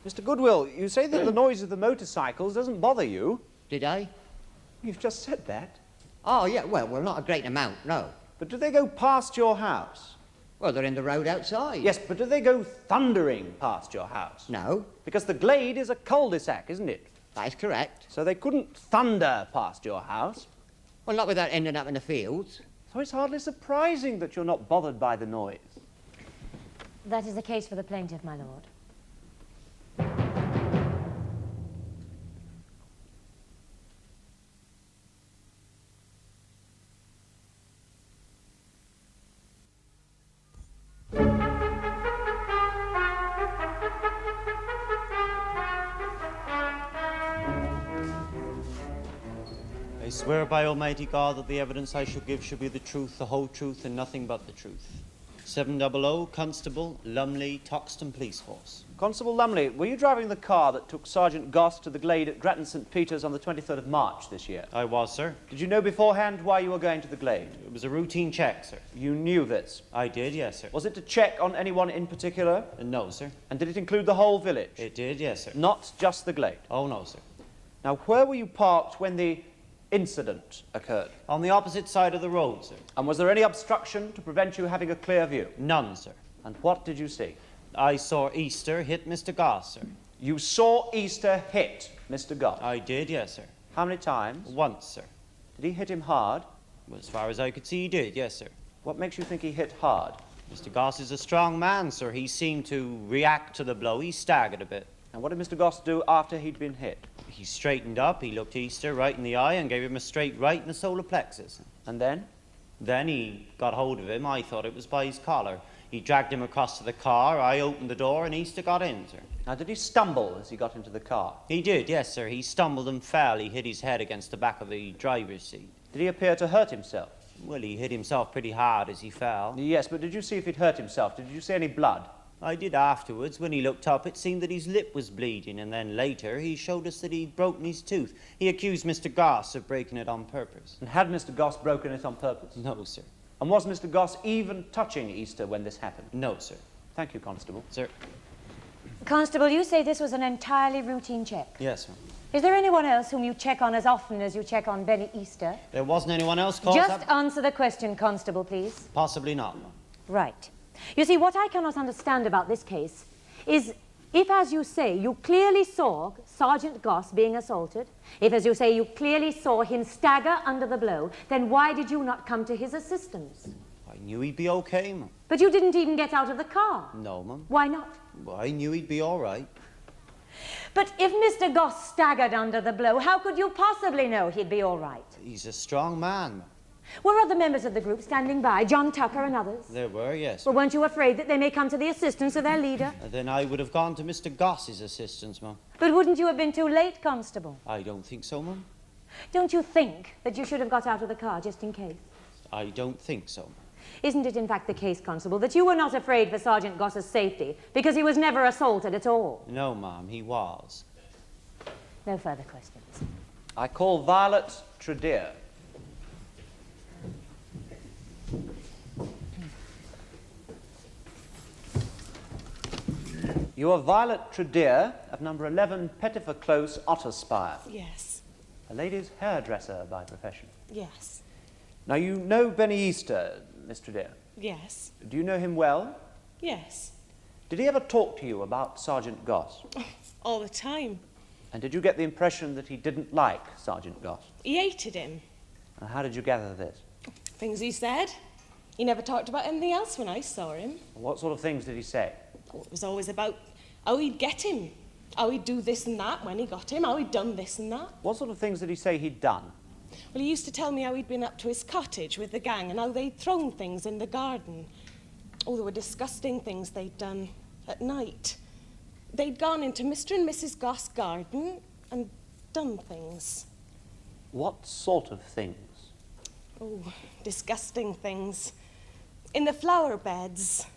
Mr. Goodwill, you say that the noise of the motorcycles doesn't bother you. Did I? You've just said that. Oh, yeah, well, not a great amount, no. But do they go past your house? Well, they're in the road outside. Yes, but do they go thundering past your house? No. Because the glade is a cul-de-sac, isn't it? That is correct. So they couldn't thunder past your house. Well, not without ending up in the fields. So it's hardly surprising that you're not bothered by the noise. That is the case for the plaintiff, my lord. I swear by Almighty God that the evidence I shall give shall be the truth, the whole truth, and nothing but the truth. 700, Constable, Lumley, Toxton Police Force. Constable Lumley, were you driving the car that took Sergeant Goss to the glade at Grattan St. Peter's on the 23rd of March this year? I was, sir. Did you know beforehand why you were going to the glade? It was a routine check, sir. You knew this? I did, yes, sir. Was it to check on anyone in particular? No, sir. And did it include the whole village? It did, yes, sir. Not just the glade? Oh, no, sir. Now, where were you parked when the incident occurred? On the opposite side of the road, sir. And was there any obstruction to prevent you having a clear view? None, sir. And what did you see? I saw Easter hit Mr. Goss, sir. You saw Easter hit Mr. Goss? I did, yes, sir. How many times? Once, sir. Did he hit him hard? Well, as far as I could see, he did, yes, sir. What makes you think he hit hard? Mr. Goss is a strong man, sir. He seemed to react to the blow. He staggered a bit. And what did Mr. Goss do after he'd been hit? He straightened up, he looked Easter right in the eye and gave him a straight right in the solar plexus. And then? Then he got hold of him. I thought it was by his collar. He dragged him across to the car. I opened the door and Easter got in, sir. Now, did he stumble as he got into the car? He did, yes, sir. He stumbled and fell. He hit his head against the back of the driver's seat. Did he appear to hurt himself? Well, he hit himself pretty hard as he fell. Yes, but did you see if he'd hurt himself? Did you see any blood? I did afterwards. When he looked up, it seemed that his lip was bleeding, and then later he showed us that he'd broken his tooth. He accused Mr. Goss of breaking it on purpose. And had Mr. Goss broken it on purpose? No, sir. And was Mr. Goss even touching Easter when this happened? No, sir. Thank you, Constable. Sir. Constable, you say this was an entirely routine check. Yes, ma'am. Is there anyone else whom you check on as often as you check on Benny Easter? There wasn't anyone else called Just answer the question, Constable, please. Possibly not, ma'am. Right. You see, what I cannot understand about this case is If, as you say, you clearly saw Sergeant Goss being assaulted, if, as you say, you clearly saw him stagger under the blow, then why did you not come to his assistance? I knew he'd be okay, Mum. But you didn't even get out of the car. No, Mum. Why not? Well, I knew he'd be all right. But if Mr. Goss staggered under the blow, how could you possibly know he'd be all right? He's a strong man, Mum. Were other members of the group standing by, John Tucker and others? There were, yes. Well, weren't you afraid that they may come to the assistance of their leader? Then I would have gone to Mr. Goss's assistance, Mum. But wouldn't you have been too late, Constable? I don't think so, Mum. Don't you think that you should have got out of the car just in case? I don't think so, Mum. Isn't it in fact the case, Constable, that you were not afraid for Sergeant Goss's safety because he was never assaulted at all? No, Ma'am, he was. No further questions. I call Violet Tredear. You are Violet Tredear of number 11 Pettifer Close, Otterspire. Yes. A lady's hairdresser by profession. Yes. Now, you know Benny Easter, Miss Tredear? Yes. Do you know him well? Yes. Did he ever talk to you about Sergeant Goss? All the time. And did you get the impression that he didn't like Sergeant Goss? He hated him. And how did you gather this? Things he said. He never talked about anything else when I saw him. What sort of things did he say? Oh, it was always about how he'd get him, how he'd do this and that when he got him, how he'd done this and that. What sort of things did he say he'd done? Well, he used to tell me how he'd been up to his cottage with the gang and how they'd thrown things in the garden. Oh, there were disgusting things they'd done at night. They'd gone into Mr. and Mrs. Goss' garden and done things. What sort of things? Oh, disgusting things. In the flower beds.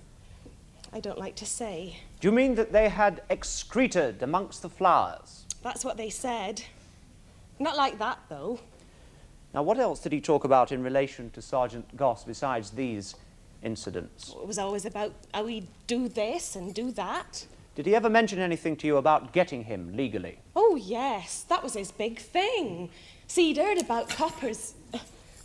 I don't like to say. Do you mean that they had excreted amongst the flowers? That's what they said. Not like that, though. Now, what else did he talk about in relation to Sergeant Goss besides these incidents? It was always about how he'd do this and do that. Did he ever mention anything to you about getting him legally? Oh, yes, that was his big thing. See, he'd heard about coppers,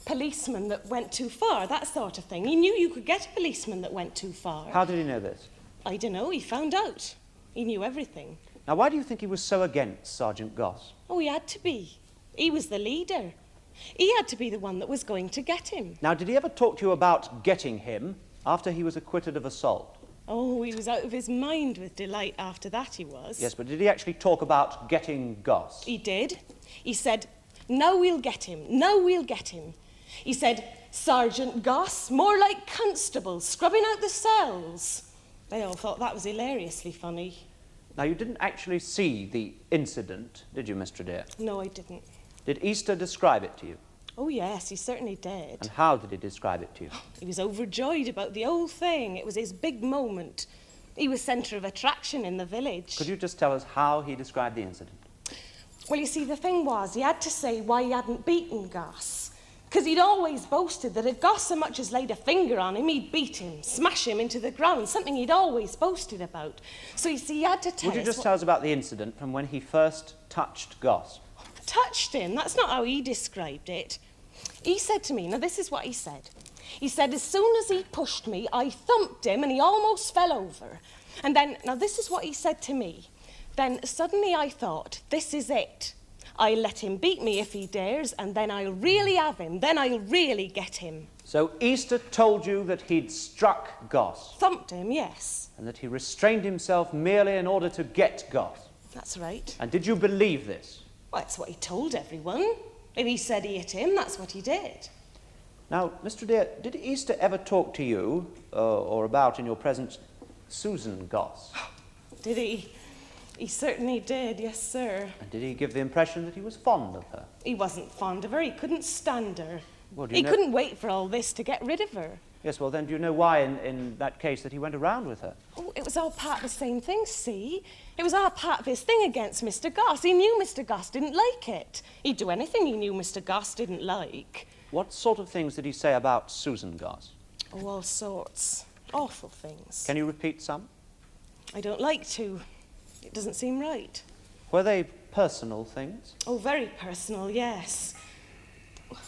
policemen that went too far, that sort of thing. He knew you could get a policeman that went too far. How did he know this? I don't know, he found out. He knew everything. Now, why do you think he was so against Sergeant Goss? Oh, he had to be. He was the leader. He had to be the one that was going to get him. Now, did he ever talk to you about getting him after he was acquitted of assault? Oh, he was out of his mind with delight after that, he was. Yes, but did he actually talk about getting Goss? He did. He said, now we'll get him, now we'll get him. He said, Sergeant Goss, more like constables, scrubbing out the cells. They all thought that was hilariously funny. Now, you didn't actually see the incident, did you, Miss Tredear? No, I didn't. Did Easter describe it to you? Oh, yes, he certainly did. And how did he describe it to you? He was overjoyed about the whole thing. It was his big moment. He was centre of attraction in the village. Could you just tell us how he described the incident? Well, you see, the thing was, he had to say why he hadn't beaten Goss. Because he'd always boasted that if Goss so much as laid a finger on him, he'd beat him, smash him into the ground, something he'd always boasted about. So, you see, he had to tell us... Would you just tell us about the incident from when he first touched Goss? Touched him? That's not how he described it. He said to me, now this is what he said. He said, as soon as he pushed me, I thumped him and he almost fell over. And then, now this is what he said to me. Then suddenly I thought, this is it. I'll let him beat me if he dares, and then I'll really have him. Then I'll really get him. So Easter told you that he'd struck Goss? Thumped him, yes. And that he restrained himself merely in order to get Goss? That's right. And did you believe this? Well, that's what he told everyone. If he said he hit him, that's what he did. Now, Mr. Dear, did Easter ever talk to you, or about in your presence, Susan Goss? Did he? He certainly did, yes, sir. And did he give the impression that he was fond of her? He wasn't fond of her. He couldn't stand her. Well, He couldn't wait for all this to get rid of her. Yes, well, then do you know why, in that case, that he went around with her? Oh, it was all part of the same thing, see? It was all part of his thing against Mr. Goss. He knew Mr. Goss didn't like it. He'd do anything he knew Mr. Goss didn't like. What sort of things did he say about Susan Goss? Oh, all sorts. Awful things. Can you repeat some? I don't like to. It doesn't seem right. Were they personal things? Oh, very personal, yes.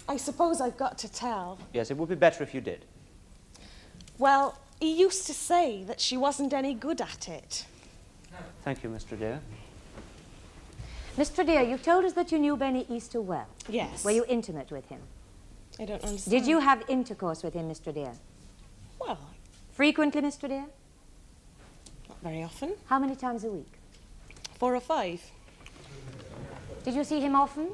I suppose I've got to tell. Yes, it would be better if you did. Well, he used to say that she wasn't any good at it. Thank you, Mr. Adair. Mr. Adair, you told us that you knew Benny Easter well. Yes. Were you intimate with him? I don't understand. Did you have intercourse with him, Mr. Adair? Well, Frequently, Mr. Adair? not very often. How many times a week? 4 or 5. Did you see him often?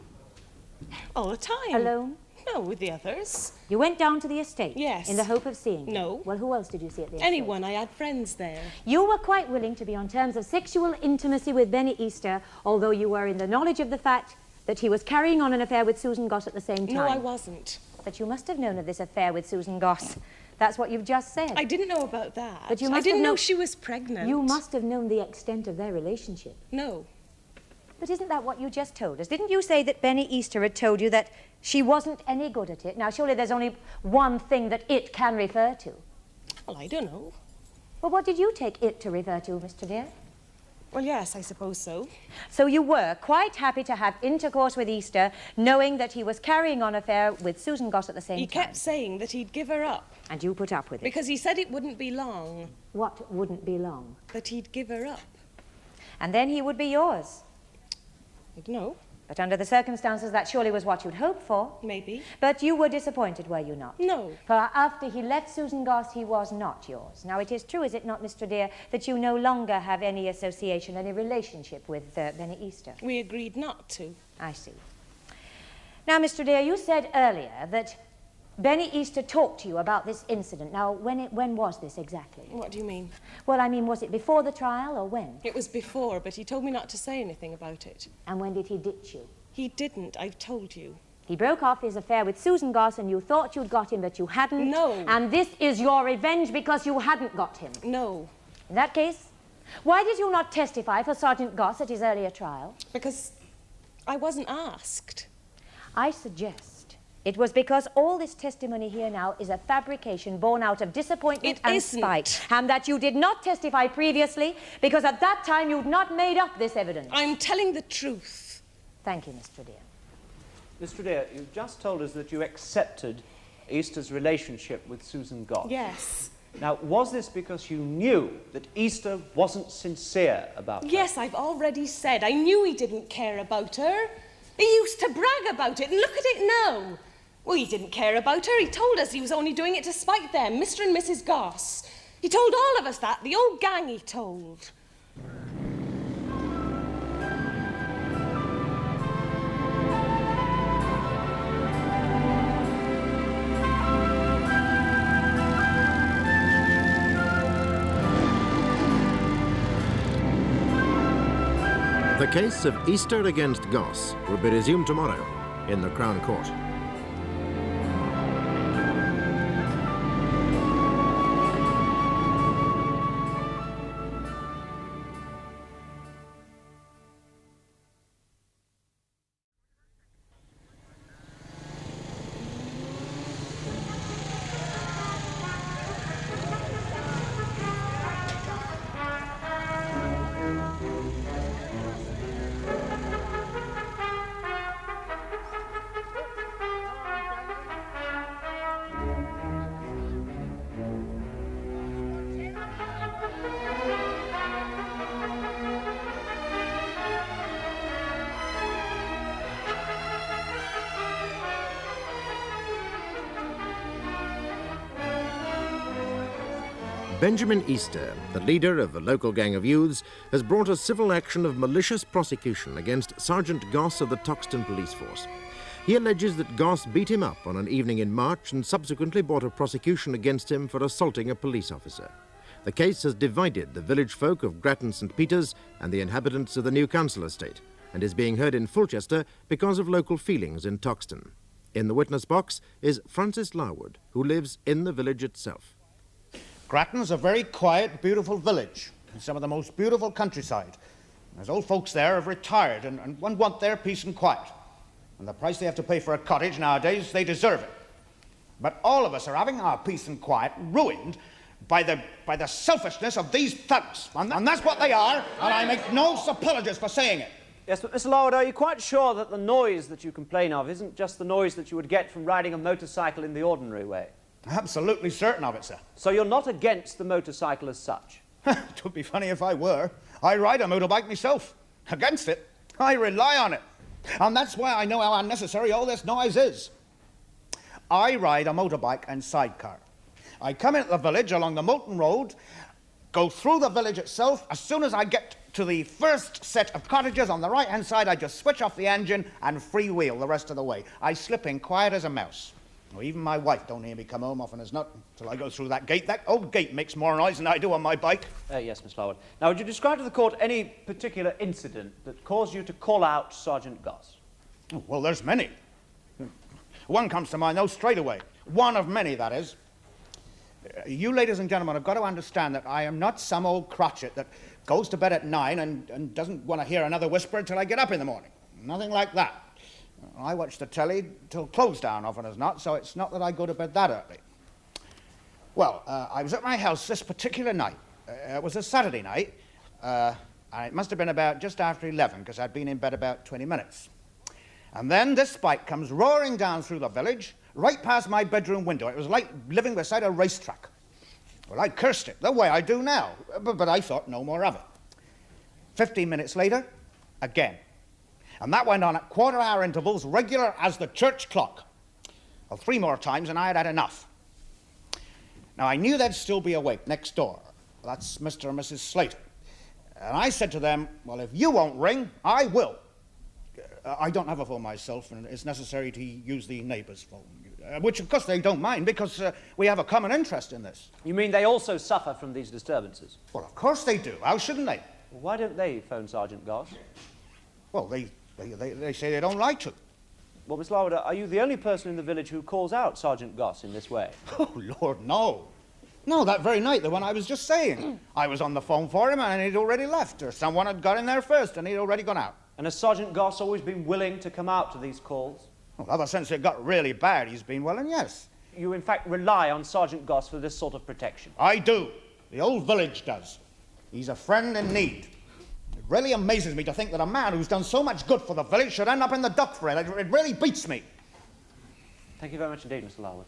All the time. Alone? No, with the others. You went down to the estate? Yes. In the hope of seeing him? No. Well, who else did you see at the estate? Anyone. I had friends there. You were quite willing to be on terms of sexual intimacy with Benny Easter, although you were in the knowledge of the fact that he was carrying on an affair with Susan Goss at the same time. No, I wasn't. But you must have known of this affair with Susan Goss. That's what you've just said. I didn't know about that. But you I must didn't have know known... she was pregnant. You must have known the extent of their relationship. No. But isn't that what you just told us? Didn't you say that Benny Easter had told you that she wasn't any good at it? Now, surely there's only one thing that it can refer to. Well, I don't know. Well, what did you take it to refer to, Mr. Dear? Well, yes, I suppose so. So you were quite happy to have intercourse with Easter, knowing that he was carrying on an affair with Susan Goss at the same time? He kept saying that he'd give her up. And you put up with it? Because he said it wouldn't be long. What wouldn't be long? That he'd give her up. And then he would be yours? I don't know. But under the circumstances, that surely was what you'd hoped for. Maybe. But you were disappointed, were you not? No. For after he left Susan Goss, he was not yours. Now, it is true, is it not, Mr. Dear, that you no longer have any association, any relationship with Benny Easter? We agreed not to. I see. Now, Mr. Dear, you said earlier that Benny Easter talked to you about this incident. Now, when was this exactly? What do you mean? Well, I mean, was it before the trial or when? It was before, but he told me not to say anything about it. And when did he ditch you? He didn't, I've told you. He broke off his affair with Susan Goss and you thought you'd got him, but you hadn't. No. And this is your revenge because you hadn't got him. No. In that case, why did you not testify for Sergeant Goss at his earlier trial? Because I wasn't asked. I suggest it was because all this testimony here now is a fabrication born out of disappointment and spite, and that you did not testify previously because at that time you'd not made up this evidence. I'm telling the truth. Thank you, Mr. Dear. Mr. Adair, you've just told us that you accepted Easter's relationship with Susan Goss. Yes. Now, was this because you knew that Easter wasn't sincere about her? Yes, I've already said. I knew he didn't care about her. He used to brag about it, and look at it now. Well, he didn't care about her. He told us he was only doing it to spite them, Mr. and Mrs. Goss. He told all of us that, the old gang he told. The case of Easter against Goss will be resumed tomorrow in the Crown Court. Benjamin Easter, the leader of a local gang of youths, has brought a civil action of malicious prosecution against Sergeant Goss of the Toxton Police Force. He alleges that Goss beat him up on an evening in March and subsequently brought a prosecution against him for assaulting a police officer. The case has divided the village folk of Grattan St. Peter's and the inhabitants of the new council estate, and is being heard in Fulchester because of local feelings in Toxton. In the witness box is Francis Larwood, who lives in the village itself. Grattan's a very quiet, beautiful village, in some of the most beautiful countryside. There's old folks there have retired and one want their peace and quiet. And the price they have to pay for a cottage nowadays, they deserve it. But all of us are having our peace and quiet ruined by the selfishness of these thugs. And that's what they are, and I make no apologies for saying it. Yes, but Mr. Larwood, are you quite sure that the noise that you complain of isn't just the noise that you would get from riding a motorcycle in the ordinary way? Absolutely certain of it, sir. So you're not against the motorcycle as such? It would be funny if I were. I ride a motorbike myself. Against it, I rely on it. And that's why I know how unnecessary all this noise is. I ride a motorbike and sidecar. I come into the village along the Moulton Road, go through the village itself. As soon as I get to the first set of cottages on the right-hand side, I just switch off the engine and freewheel the rest of the way. I slip in quiet as a mouse. Well, even my wife don't hear me come home often as not till I go through that gate. That old gate makes more noise than I do on my bike. Yes, Miss Larwood. Now, would you describe to the court any particular incident that caused you to call out Sergeant Goss? Oh, well, there's many. One comes to mind, though, straight away. One of many, that is. You ladies and gentlemen have got to understand that I am not some old crotchet that goes to bed at 9 and doesn't want to hear another whisper until I get up in the morning. Nothing like that. I watch the telly till close down often as not, so it's not that I go to bed that early. Well, I was at my house this particular night. It was a Saturday night, and it must have been about just after 11, because I'd been in bed about 20 minutes. And then this bike comes roaring down through the village, right past my bedroom window. It was like living beside a racetrack. Well, I cursed it, the way I do now, but I thought no more of it. 15 minutes later, again. And that went on at quarter-hour intervals, regular as the church clock. Well, 3 more times, and I had had enough. Now, I knew they'd still be awake next door. That's Mr. and Mrs. Slater. And I said to them, well, if you won't ring, I will. I don't have a phone myself, and it's necessary to use the neighbour's phone, which, of course, they don't mind, because we have a common interest in this. You mean they also suffer from these disturbances? Well, of course they do. How shouldn't they? Well, why don't they phone Sergeant Goss? Well, they say they don't like to. Well, Miss Larwood, are you the only person in the village who calls out Sergeant Goss in this way? Oh, Lord, no. No, that very night, the one I was just saying. I was on the phone for him, and he'd already left, or someone had got in there first, and he'd already gone out. And has Sergeant Goss always been willing to come out to these calls? Well, ever since it got really bad, he's been willing, yes. You, in fact, rely on Sergeant Goss for this sort of protection? I do. The old village does. He's a friend in need. It really amazes me to think that a man who's done so much good for the village should end up in the dock for it. It really beats me. Thank you very much indeed, Mr. Larwood.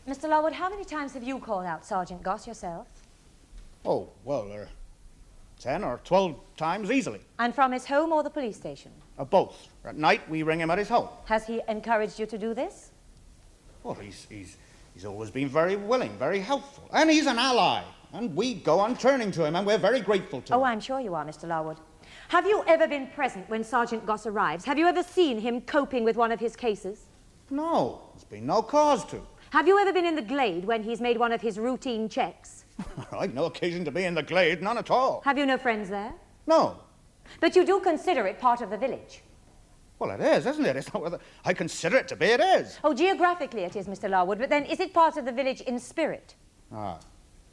Mr. Larwood, how many times have you called out Sergeant Goss yourself? Oh, well, 10 or 12 times easily. And from his home or the police station? Both. At night, we ring him at his home. Has he encouraged you to do this? Well, he's always been very willing, very helpful. And he's an ally. And we go on turning to him, and we're very grateful to him. Oh, I'm sure you are, Mr. Larwood. Have you ever been present when Sergeant Goss arrives? Have you ever seen him coping with one of his cases? No, there's been no cause to. Have you ever been in the glade when he's made one of his routine checks? I've no occasion to be in the glade, none at all. Have you no friends there? No. But you do consider it part of the village? Well, it is, isn't it? It's not whether I consider it to be, it is. Oh, geographically it is, Mr. Larwood, but then is it part of the village in spirit? Ah,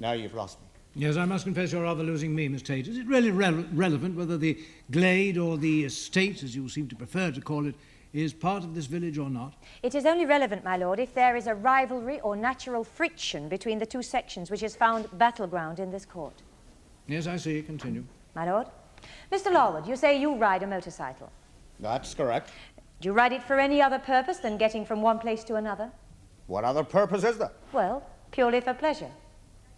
now you've lost me. Yes, I must confess you're rather losing me, Miss Tate. Is it really relevant whether the glade or the estate, as you seem to prefer to call it, is part of this village or not? It is only relevant, my lord, if there is a rivalry or natural friction between the two sections which has found battleground in this court. Yes, I see. Continue. My lord? Mr. Larwood, you say you ride a motorcycle. That's correct. Do you ride it for any other purpose than getting from one place to another? What other purpose is there? Well, purely for pleasure.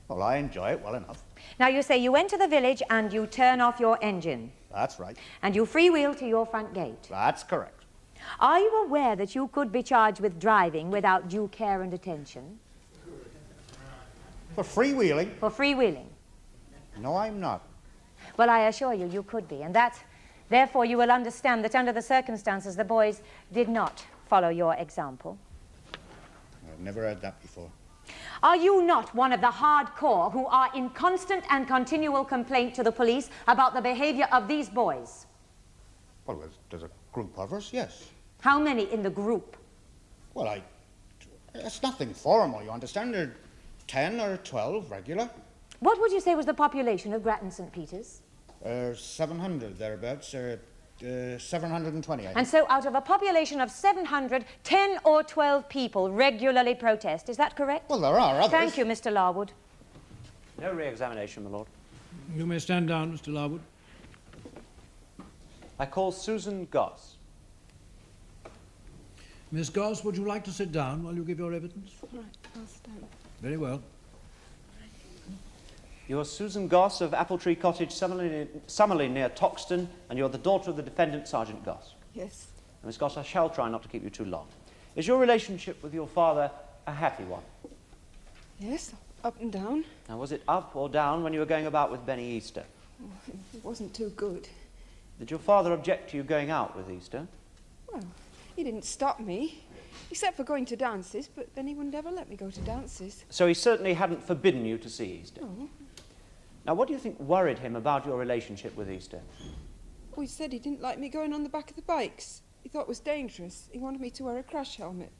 Well, I enjoy it well enough. Now, you say you enter the village and you turn off your engine. That's right. And you freewheel to your front gate. That's correct. Are you aware that you could be charged with driving without due care and attention? For freewheeling? For freewheeling. No, I'm not. Well, I assure you, you could be. And that, therefore, you will understand that under the circumstances, the boys did not follow your example. I've never heard that before. Are you not one of the hardcore who are in constant and continual complaint to the police about the behavior of these boys? Well, there's a group of us, yes. How many in the group? Well, it's nothing formal, you understand. There are 10 or 12 regular. What would you say was the population of Grattan St. Peter's? 700 thereabouts, 720, I think. And so out of a population of 700, 10 or 12 people regularly protest. Is that correct? Well, there are others. Thank you, Mr. Larwood. No re-examination, my lord. You may stand down, Mr. Larwood. I call Susan Goss. Miss Goss, would you like to sit down while you give your evidence? Right, I'll stand. Very well. You're Susan Goss of Appletree Cottage, Summerley near Toxton, and you're the daughter of the defendant, Sergeant Goss. Yes. Now, Miss Goss, I shall try not to keep you too long. Is your relationship with your father a happy one? Yes, up and down. Now, was it up or down when you were going about with Benny Easter? Oh, it wasn't too good. Did your father object to you going out with Easter? Well, he didn't stop me, except for going to dances, but then he wouldn't ever let me go to dances. So he certainly hadn't forbidden you to see Easter? No. Now, what do you think worried him about your relationship with Easter? Oh, he said he didn't like me going on the back of the bikes. He thought it was dangerous. He wanted me to wear a crash helmet,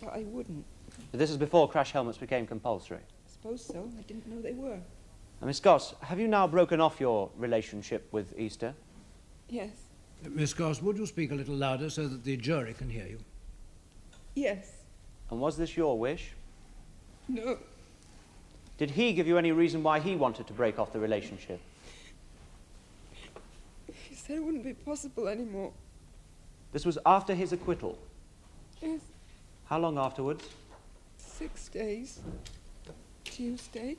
but I wouldn't. But this is before crash helmets became compulsory. I suppose so. I didn't know they were. Now, Miss Goss, have you now broken off your relationship with Easter? Yes. Miss Goss, would you speak a little louder so that the jury can hear you? Yes. And was this your wish? No. Did he give you any reason why he wanted to break off the relationship? He said it wouldn't be possible anymore. This was after his acquittal? Yes. How long afterwards? 6 days. Tuesday.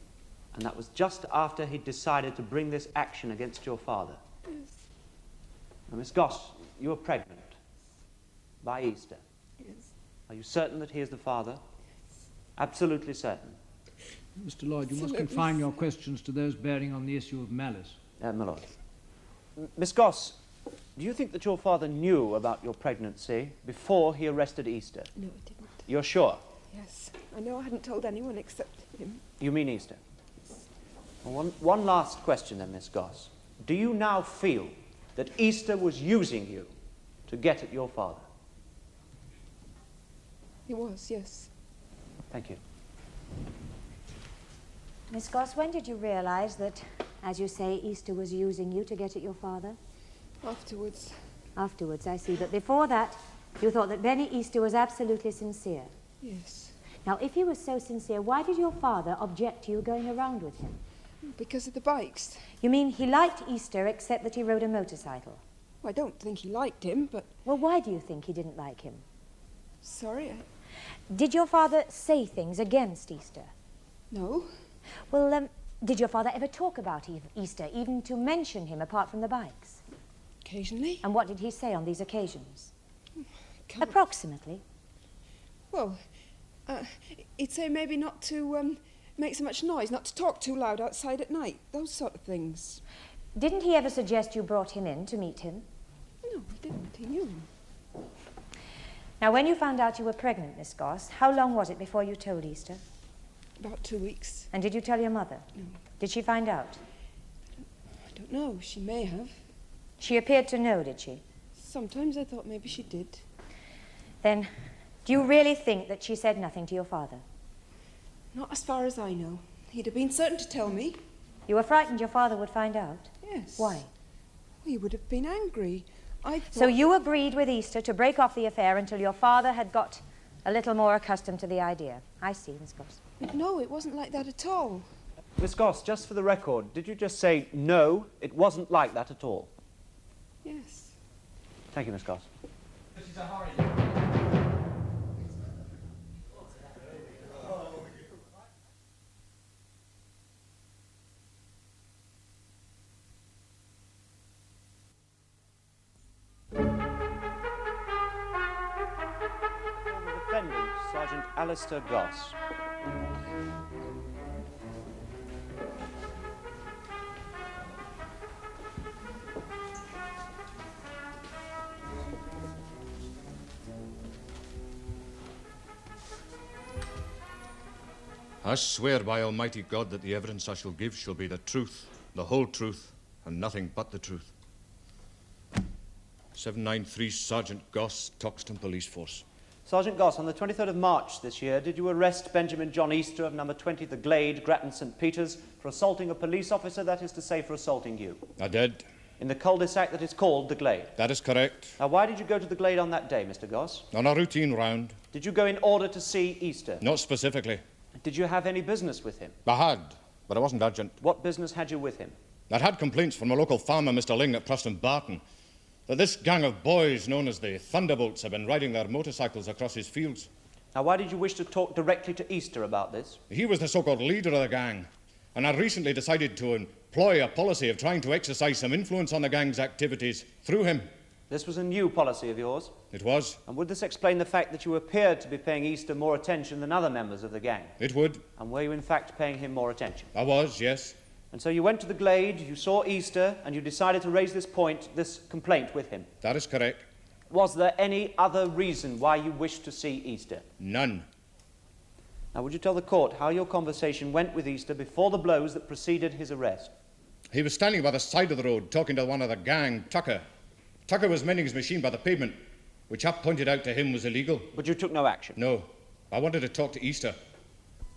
And that was just after he'd decided to bring this action against your father? Yes. Now, Miss Goss, you were pregnant by Easter. Yes. Are you certain that he is the father? Yes. Absolutely certain. Mr. Lloyd, you must confine your questions to those bearing on the issue of malice. My lord. Miss Goss, do you think that your father knew about your pregnancy before he arrested Easter? No, I didn't. You're sure? Yes. I know I hadn't told anyone except him. You mean Easter? Yes. Well, one last question then, Miss Goss. Do you now feel that Easter was using you to get at your father? He was, yes. Thank you. Miss Goss, when did you realize that, as you say, Easter was using you to get at your father? Afterwards. Afterwards, I see. But before that, you thought that Benny Easter was absolutely sincere. Yes. Now, if he was so sincere, why did your father object to you going around with him? Because of the bikes. You mean he liked Easter except that he rode a motorcycle? Well, I don't think he liked him, but... Well, why do you think he didn't like him? Sorry, Did your father say things against Easter? No. Well, did your father ever talk about Easter, even to mention him apart from the bikes? Occasionally. And what did he say on these occasions? Approximately. Well, he'd say maybe not to make so much noise, not to talk too loud outside at night, those sort of things. Didn't he ever suggest you brought him in to meet him? No, he didn't. He knew him. Now, when you found out you were pregnant, Miss Goss, how long was it before you told Easter? About 2 weeks. And did you tell your mother? No. Did she find out? I don't know. She may have. She appeared to know, did she? Sometimes I thought maybe she did. Then, do you really think that she said nothing to your father? Not as far as I know. He'd have been certain to tell me. You were frightened your father would find out? Yes. Why? He would have been angry. So you agreed with Easter to break off the affair until your father had got a little more accustomed to the idea. I see, Miss Goss. No, it wasn't like that at all. Miss Goss, just for the record, did you just say, no, it wasn't like that at all? Yes. Thank you, Miss Goss. This is a hurry. Defendant, Sergeant Alistair Goss. I swear by Almighty God that the evidence I shall give shall be the truth, the whole truth, and nothing but the truth. 793 Sergeant Goss, Toxton Police Force. Sergeant Goss, on the 23rd of March this year, did you arrest Benjamin John Easter of number 20 The Glade, Grattan St. Peter's, for assaulting a police officer, that is to say, for assaulting you? I did. In the cul-de-sac that is called The Glade? That is correct. Now, why did you go to The Glade on that day, Mr. Goss? On a routine round. Did you go in order to see Easter? Not specifically. Did you have any business with him? I had, but I wasn't urgent. What business had you with him? I'd had complaints from a local farmer, Mr. Ling, at Preston Barton, that this gang of boys known as the Thunderbolts had been riding their motorcycles across his fields. Now, why did you wish to talk directly to Easter about this? He was the so-called leader of the gang. And I recently decided to employ a policy of trying to exercise some influence on the gang's activities through him. This was a new policy of yours? It was. And would this explain the fact that you appeared to be paying Easter more attention than other members of the gang? It would. And were you in fact paying him more attention? I was, yes. And so you went to the glade, you saw Easter, and you decided to raise this complaint with him? That is correct. Was there any other reason why you wished to see Easter? None. Now, would you tell the court how your conversation went with Easter before the blows that preceded his arrest? He was standing by the side of the road talking to one of the gang, Tucker. Tucker was mending his machine by the pavement, which I pointed out to him was illegal. But you took no action? No. I wanted to talk to Easter.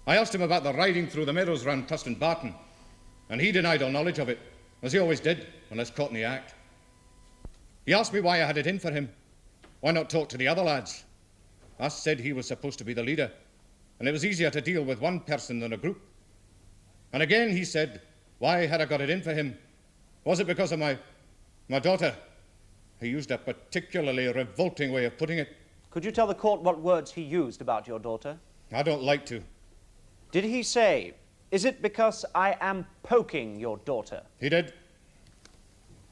I asked him about the riding through the meadows round Preston Barton, and he denied all knowledge of it, as he always did, unless caught in the act. He asked me why I had it in for him. Why not talk to the other lads? I said he was supposed to be the leader, and it was easier to deal with one person than a group. And again he said, why had I got it in for him? Was it because of my daughter? He used a particularly revolting way of putting it. Could you tell the court what words he used about your daughter? I don't like to. Did he say, is it because I am poking your daughter? He did.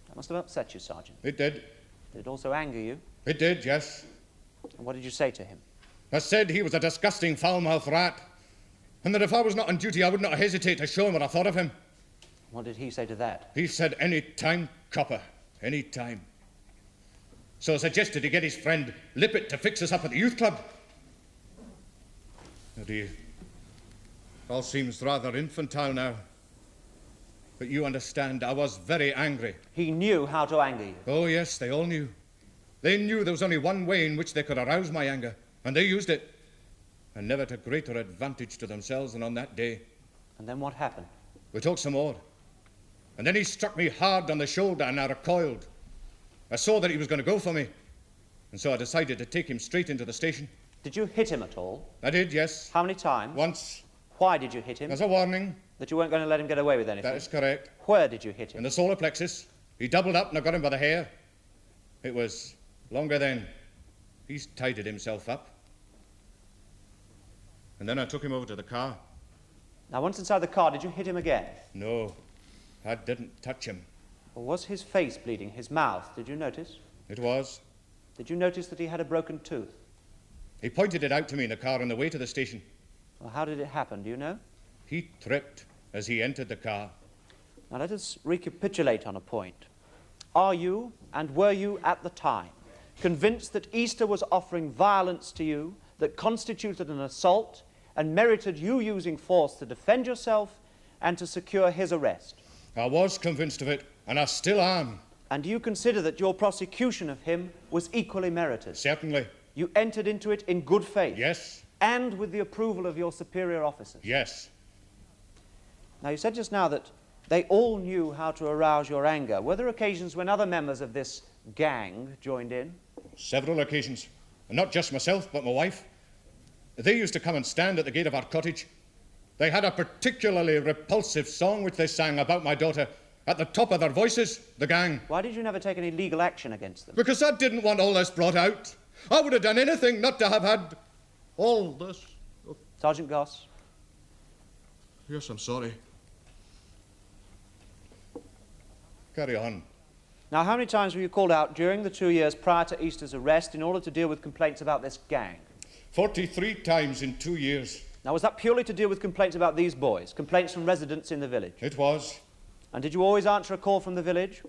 That must have upset you, Sergeant. It did. Did it also anger you? It did, yes. And what did you say to him? I said he was a disgusting foul-mouthed rat, and that if I was not on duty I would not hesitate to show him what I thought of him. What did he say to that? He said, any time, copper, any time. So I suggested he get his friend Lippet to fix us up at the youth club. Oh dear. All seems rather infantile now. But you understand, I was very angry. He knew how to anger you? Oh yes, they all knew. They knew there was only one way in which they could arouse my anger, and they used it. And never to greater advantage to themselves than on that day. And then what happened? We talked some more. And then he struck me hard on the shoulder and I recoiled. I saw that he was going to go for me, and so I decided to take him straight into the station. Did you hit him at all? I did, yes. How many times? Once. Why did you hit him? As a warning. That you weren't going to let him get away with anything? That is correct. Where did you hit him? In the solar plexus. He doubled up and I got him by the hair. It was longer then. He's tidied himself up. And then I took him over to the car. Now, once inside the car, did you hit him again? No, I didn't touch him. Or was his face bleeding, his mouth? Did you notice? It was. Did you notice that he had a broken tooth? He pointed it out to me in the car on the way to the station. Well, how did it happen, do you know? He tripped as he entered the car. Now, let us recapitulate on a point. Are you, and were you at the time, convinced that Easter was offering violence to you that constituted an assault and merited you using force to defend yourself and to secure his arrest? I was convinced of it, and I still am. And do you consider that your prosecution of him was equally merited? Certainly. You entered into it in good faith? Yes. And with the approval of your superior officers? Yes. Now, you said just now that they all knew how to arouse your anger. Were there occasions when other members of this gang joined in? Several occasions. And not just myself, but my wife. They used to come and stand at the gate of our cottage. They had a particularly repulsive song which they sang about my daughter at the top of their voices, the gang. Why did you never take any legal action against them? Because I didn't want all this brought out. I would have done anything not to have had all this. Sergeant Goss? Yes, I'm sorry. Carry on. Now, how many times were you called out during the 2 years prior to Easter's arrest in order to deal with complaints about this gang? 43 times in 2 years. Now, was that purely to deal with complaints about these boys, complaints from residents in the village? It was. And did you always answer a call from the village?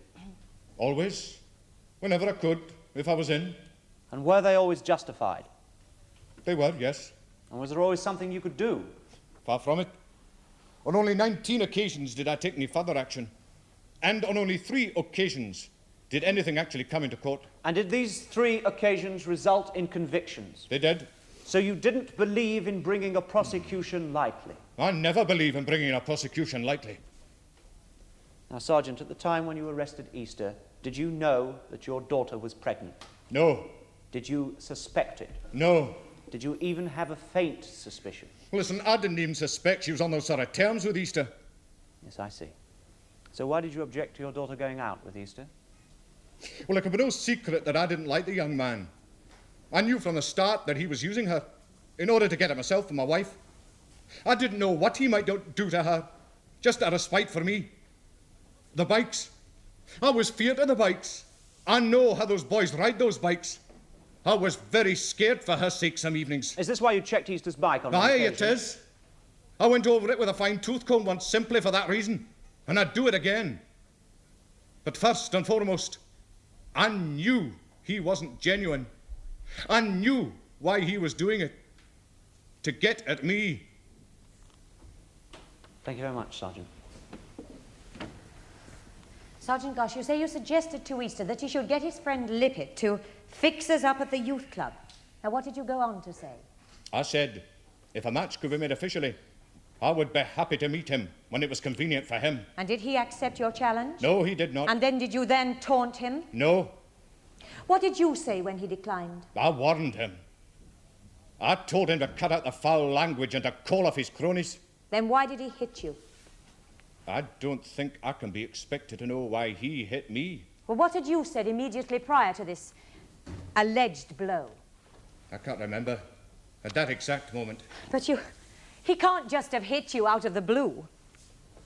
Always. Whenever I could, if I was in. And were they always justified? They were, yes. And was there always something you could do? Far from it. On only 19 occasions did I take any further action. And on only 3 occasions did anything actually come into court. And did these 3 occasions result in convictions? They did. So you didn't believe in bringing a prosecution lightly? I never believe in bringing a prosecution lightly. Now, Sergeant, at the time when you arrested Easter, did you know that your daughter was pregnant? No. Did you suspect it? No. Did you even have a faint suspicion? Listen, I didn't even suspect she was on those sort of terms with Easter. Yes, I see. So why did you object to your daughter going out with Easter? Well, it can be no secret that I didn't like the young man. I knew from the start that he was using her in order to get at myself and my wife. I didn't know what he might do to her, just out of spite for me. The bikes. I was feared of the bikes. I know how those boys ride those bikes. I was very scared for her sake some evenings. Is this why you checked Easter's bike on one Aye, occasion? it is. I went over it with a fine tooth comb once simply for that reason, and I'd do it again. But first and foremost, I knew he wasn't genuine. I knew why he was doing it. To get at me. Thank you very much, Sergeant. Sergeant Goss, you say you suggested to Easter that he should get his friend Lippet to fix us up at the youth club. Now, what did you go on to say? I said, if a match could be made officially, I would be happy to meet him when it was convenient for him. And did he accept your challenge? No, he did not. And then did you then taunt him? No, What did you say when he declined? I warned him. I told him to cut out the foul language and to call off his cronies. Then why did he hit you? I don't think I can be expected to know why he hit me. Well, what had you said immediately prior to this alleged blow? I can't remember at that exact moment. But he can't just have hit you out of the blue.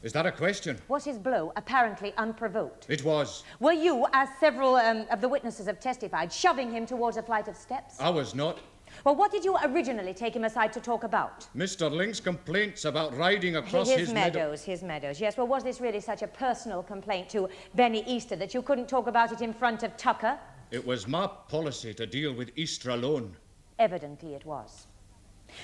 Is that a question? Was his blow apparently unprovoked? It was. Were you, as several of the witnesses have testified, shoving him towards a flight of steps? I was not. Well, what did you originally take him aside to talk about? Mr. Link's complaints about riding across his meadows. His meadows, yes. Well, was this really such a personal complaint to Benny Easter that you couldn't talk about it in front of Tucker? It was my policy to deal with Easter alone. Evidently it was.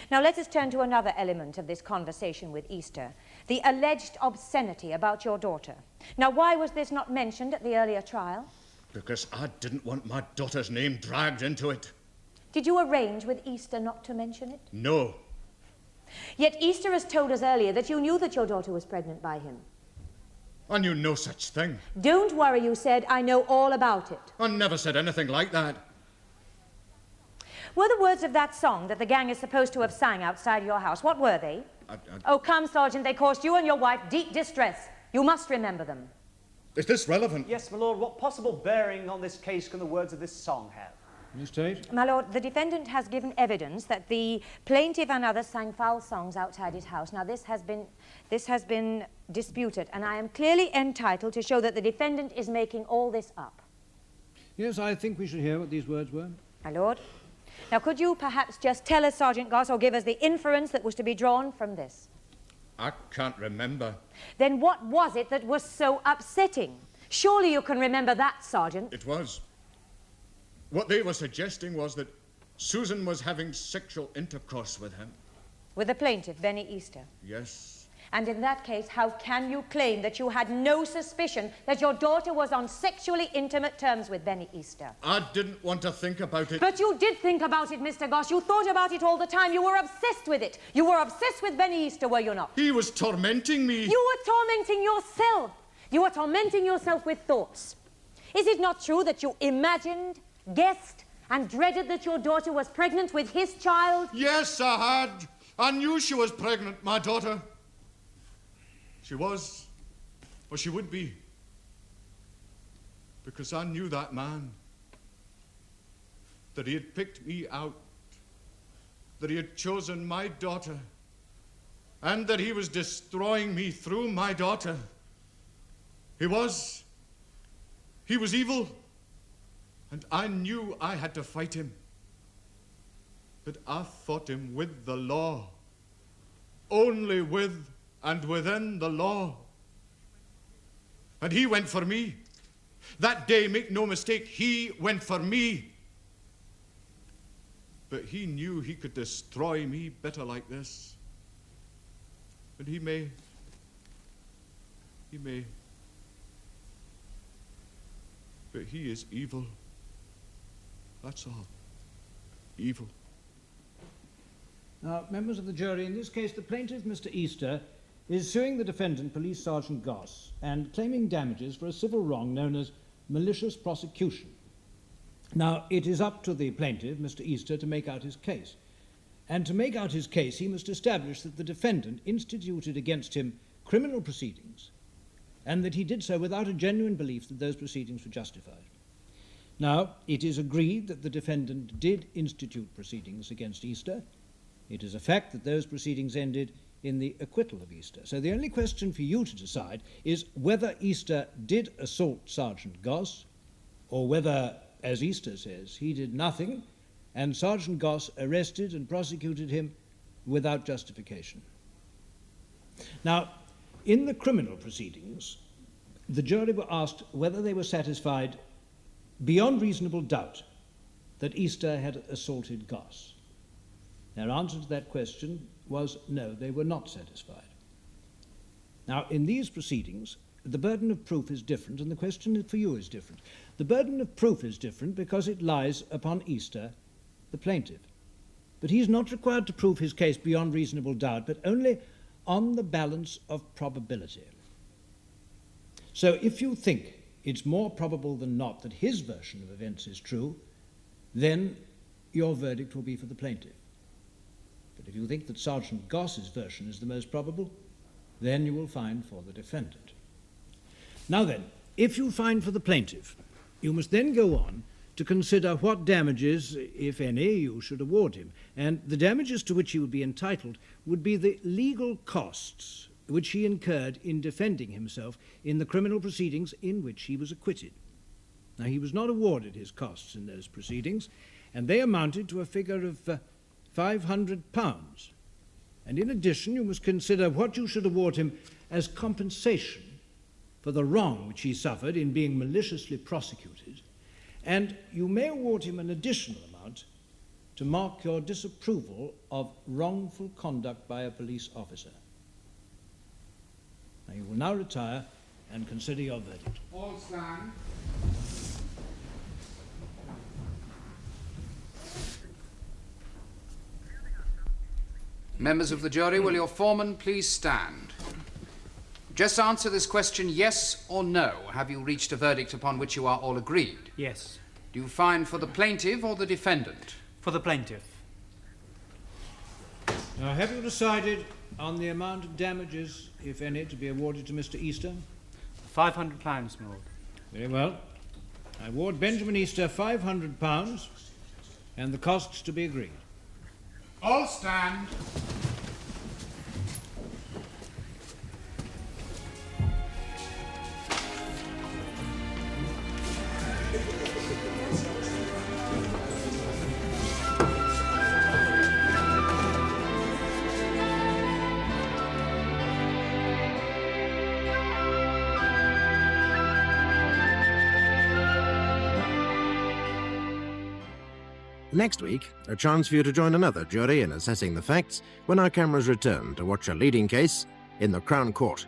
Now let us turn to another element of this conversation with Easter, the alleged obscenity about your daughter. Now, why was this not mentioned at the earlier trial? Because I didn't want my daughter's name dragged into it. Did you arrange with Easter not to mention it? No. Yet Easter has told us earlier that you knew that your daughter was pregnant by him. I knew no such thing. Don't worry, you said. I know all about it. I never said anything like that. Were the words of that song that the gang is supposed to have sang outside your house, what were they? Oh, come, Sergeant, they caused you and your wife deep distress. You must remember them. Is this relevant? Yes, my lord. What possible bearing on this case can the words of this song have? Miss Tate? My lord, the defendant has given evidence that the plaintiff and others sang foul songs outside his house. Now, this has been disputed, and I am clearly entitled to show that the defendant is making all this up. Yes, I think we should hear what these words were. My lord. Now, could you perhaps just tell us, Sergeant Goss, or give us the inference that was to be drawn from this? I can't remember. Then what was it that was so upsetting? Surely you can remember that, Sergeant. It was. What they were suggesting was that Susan was having sexual intercourse with him. With the plaintiff, Benny Easter. Yes. And in that case, how can you claim that you had no suspicion that your daughter was on sexually intimate terms with Benny Easter? I didn't want to think about it. But you did think about it, Mr. Goss. You thought about it all the time. You were obsessed with it. You were obsessed with Benny Easter, were you not? He was tormenting me. You were tormenting yourself. You were tormenting yourself with thoughts. Is it not true that you imagined, guessed, and dreaded that your daughter was pregnant with his child? Yes, I had. I knew she was pregnant, my daughter. She was, or she would be. Because I knew that man. That he had picked me out. That he had chosen my daughter. And that he was destroying me through my daughter. He was evil. And I knew I had to fight him. But I fought him with the law. Only with and within the law. And he went for me. That day, make no mistake, he went for me. But he knew he could destroy me better like this. And he may. But he is evil. That's all. Evil. Now, members of the jury, in this case, the plaintiff, Mr. Easter, is suing the defendant, Police Sergeant Goss, and claiming damages for a civil wrong known as malicious prosecution. Now, it is up to the plaintiff, Mr. Easter, to make out his case. And to make out his case, he must establish that the defendant instituted against him criminal proceedings, and that he did so without a genuine belief that those proceedings were justified. Now, it is agreed that the defendant did institute proceedings against Easter. It is a fact that those proceedings ended in the acquittal of Easter. So the only question for you to decide is whether Easter did assault Sergeant Goss, or whether, as Easter says, he did nothing and Sergeant Goss arrested and prosecuted him without justification. Now, in the criminal proceedings, the jury were asked whether they were satisfied beyond reasonable doubt that Easter had assaulted Goss. Their answer to that question was no, they were not satisfied. Now, in these proceedings, the burden of proof is different, and the question for you is different. The burden of proof is different because it lies upon Easter, the plaintiff. But he's not required to prove his case beyond reasonable doubt, but only on the balance of probability. So if you think it's more probable than not that his version of events is true, then your verdict will be for the plaintiff. But if you think that Sergeant Goss's version is the most probable, then you will find for the defendant. Now then, if you find for the plaintiff, you must then go on to consider what damages, if any, you should award him. And the damages to which he would be entitled would be the legal costs which he incurred in defending himself in the criminal proceedings in which he was acquitted. Now, he was not awarded his costs in those proceedings, and they amounted to a figure of £500. And in addition, you must consider what you should award him as compensation for the wrong which he suffered in being maliciously prosecuted, and you may award him an additional amount to mark your disapproval of wrongful conduct by a police officer. Now, you will now retire and consider your verdict. All stand. Members of the jury, will your foreman please stand? Just answer this question, yes or no. Have you reached a verdict upon which you are all agreed? Yes. Do you find for the plaintiff or the defendant? For the plaintiff. Now, have you decided on the amount of damages, if any, to be awarded to Mr. Easter? £500, my lord. Very well. I award Benjamin Easter £500 and the costs to be agreed. All stand. Next week, a chance for you to join another jury in assessing the facts when our cameras return to watch a leading case in the Crown Court.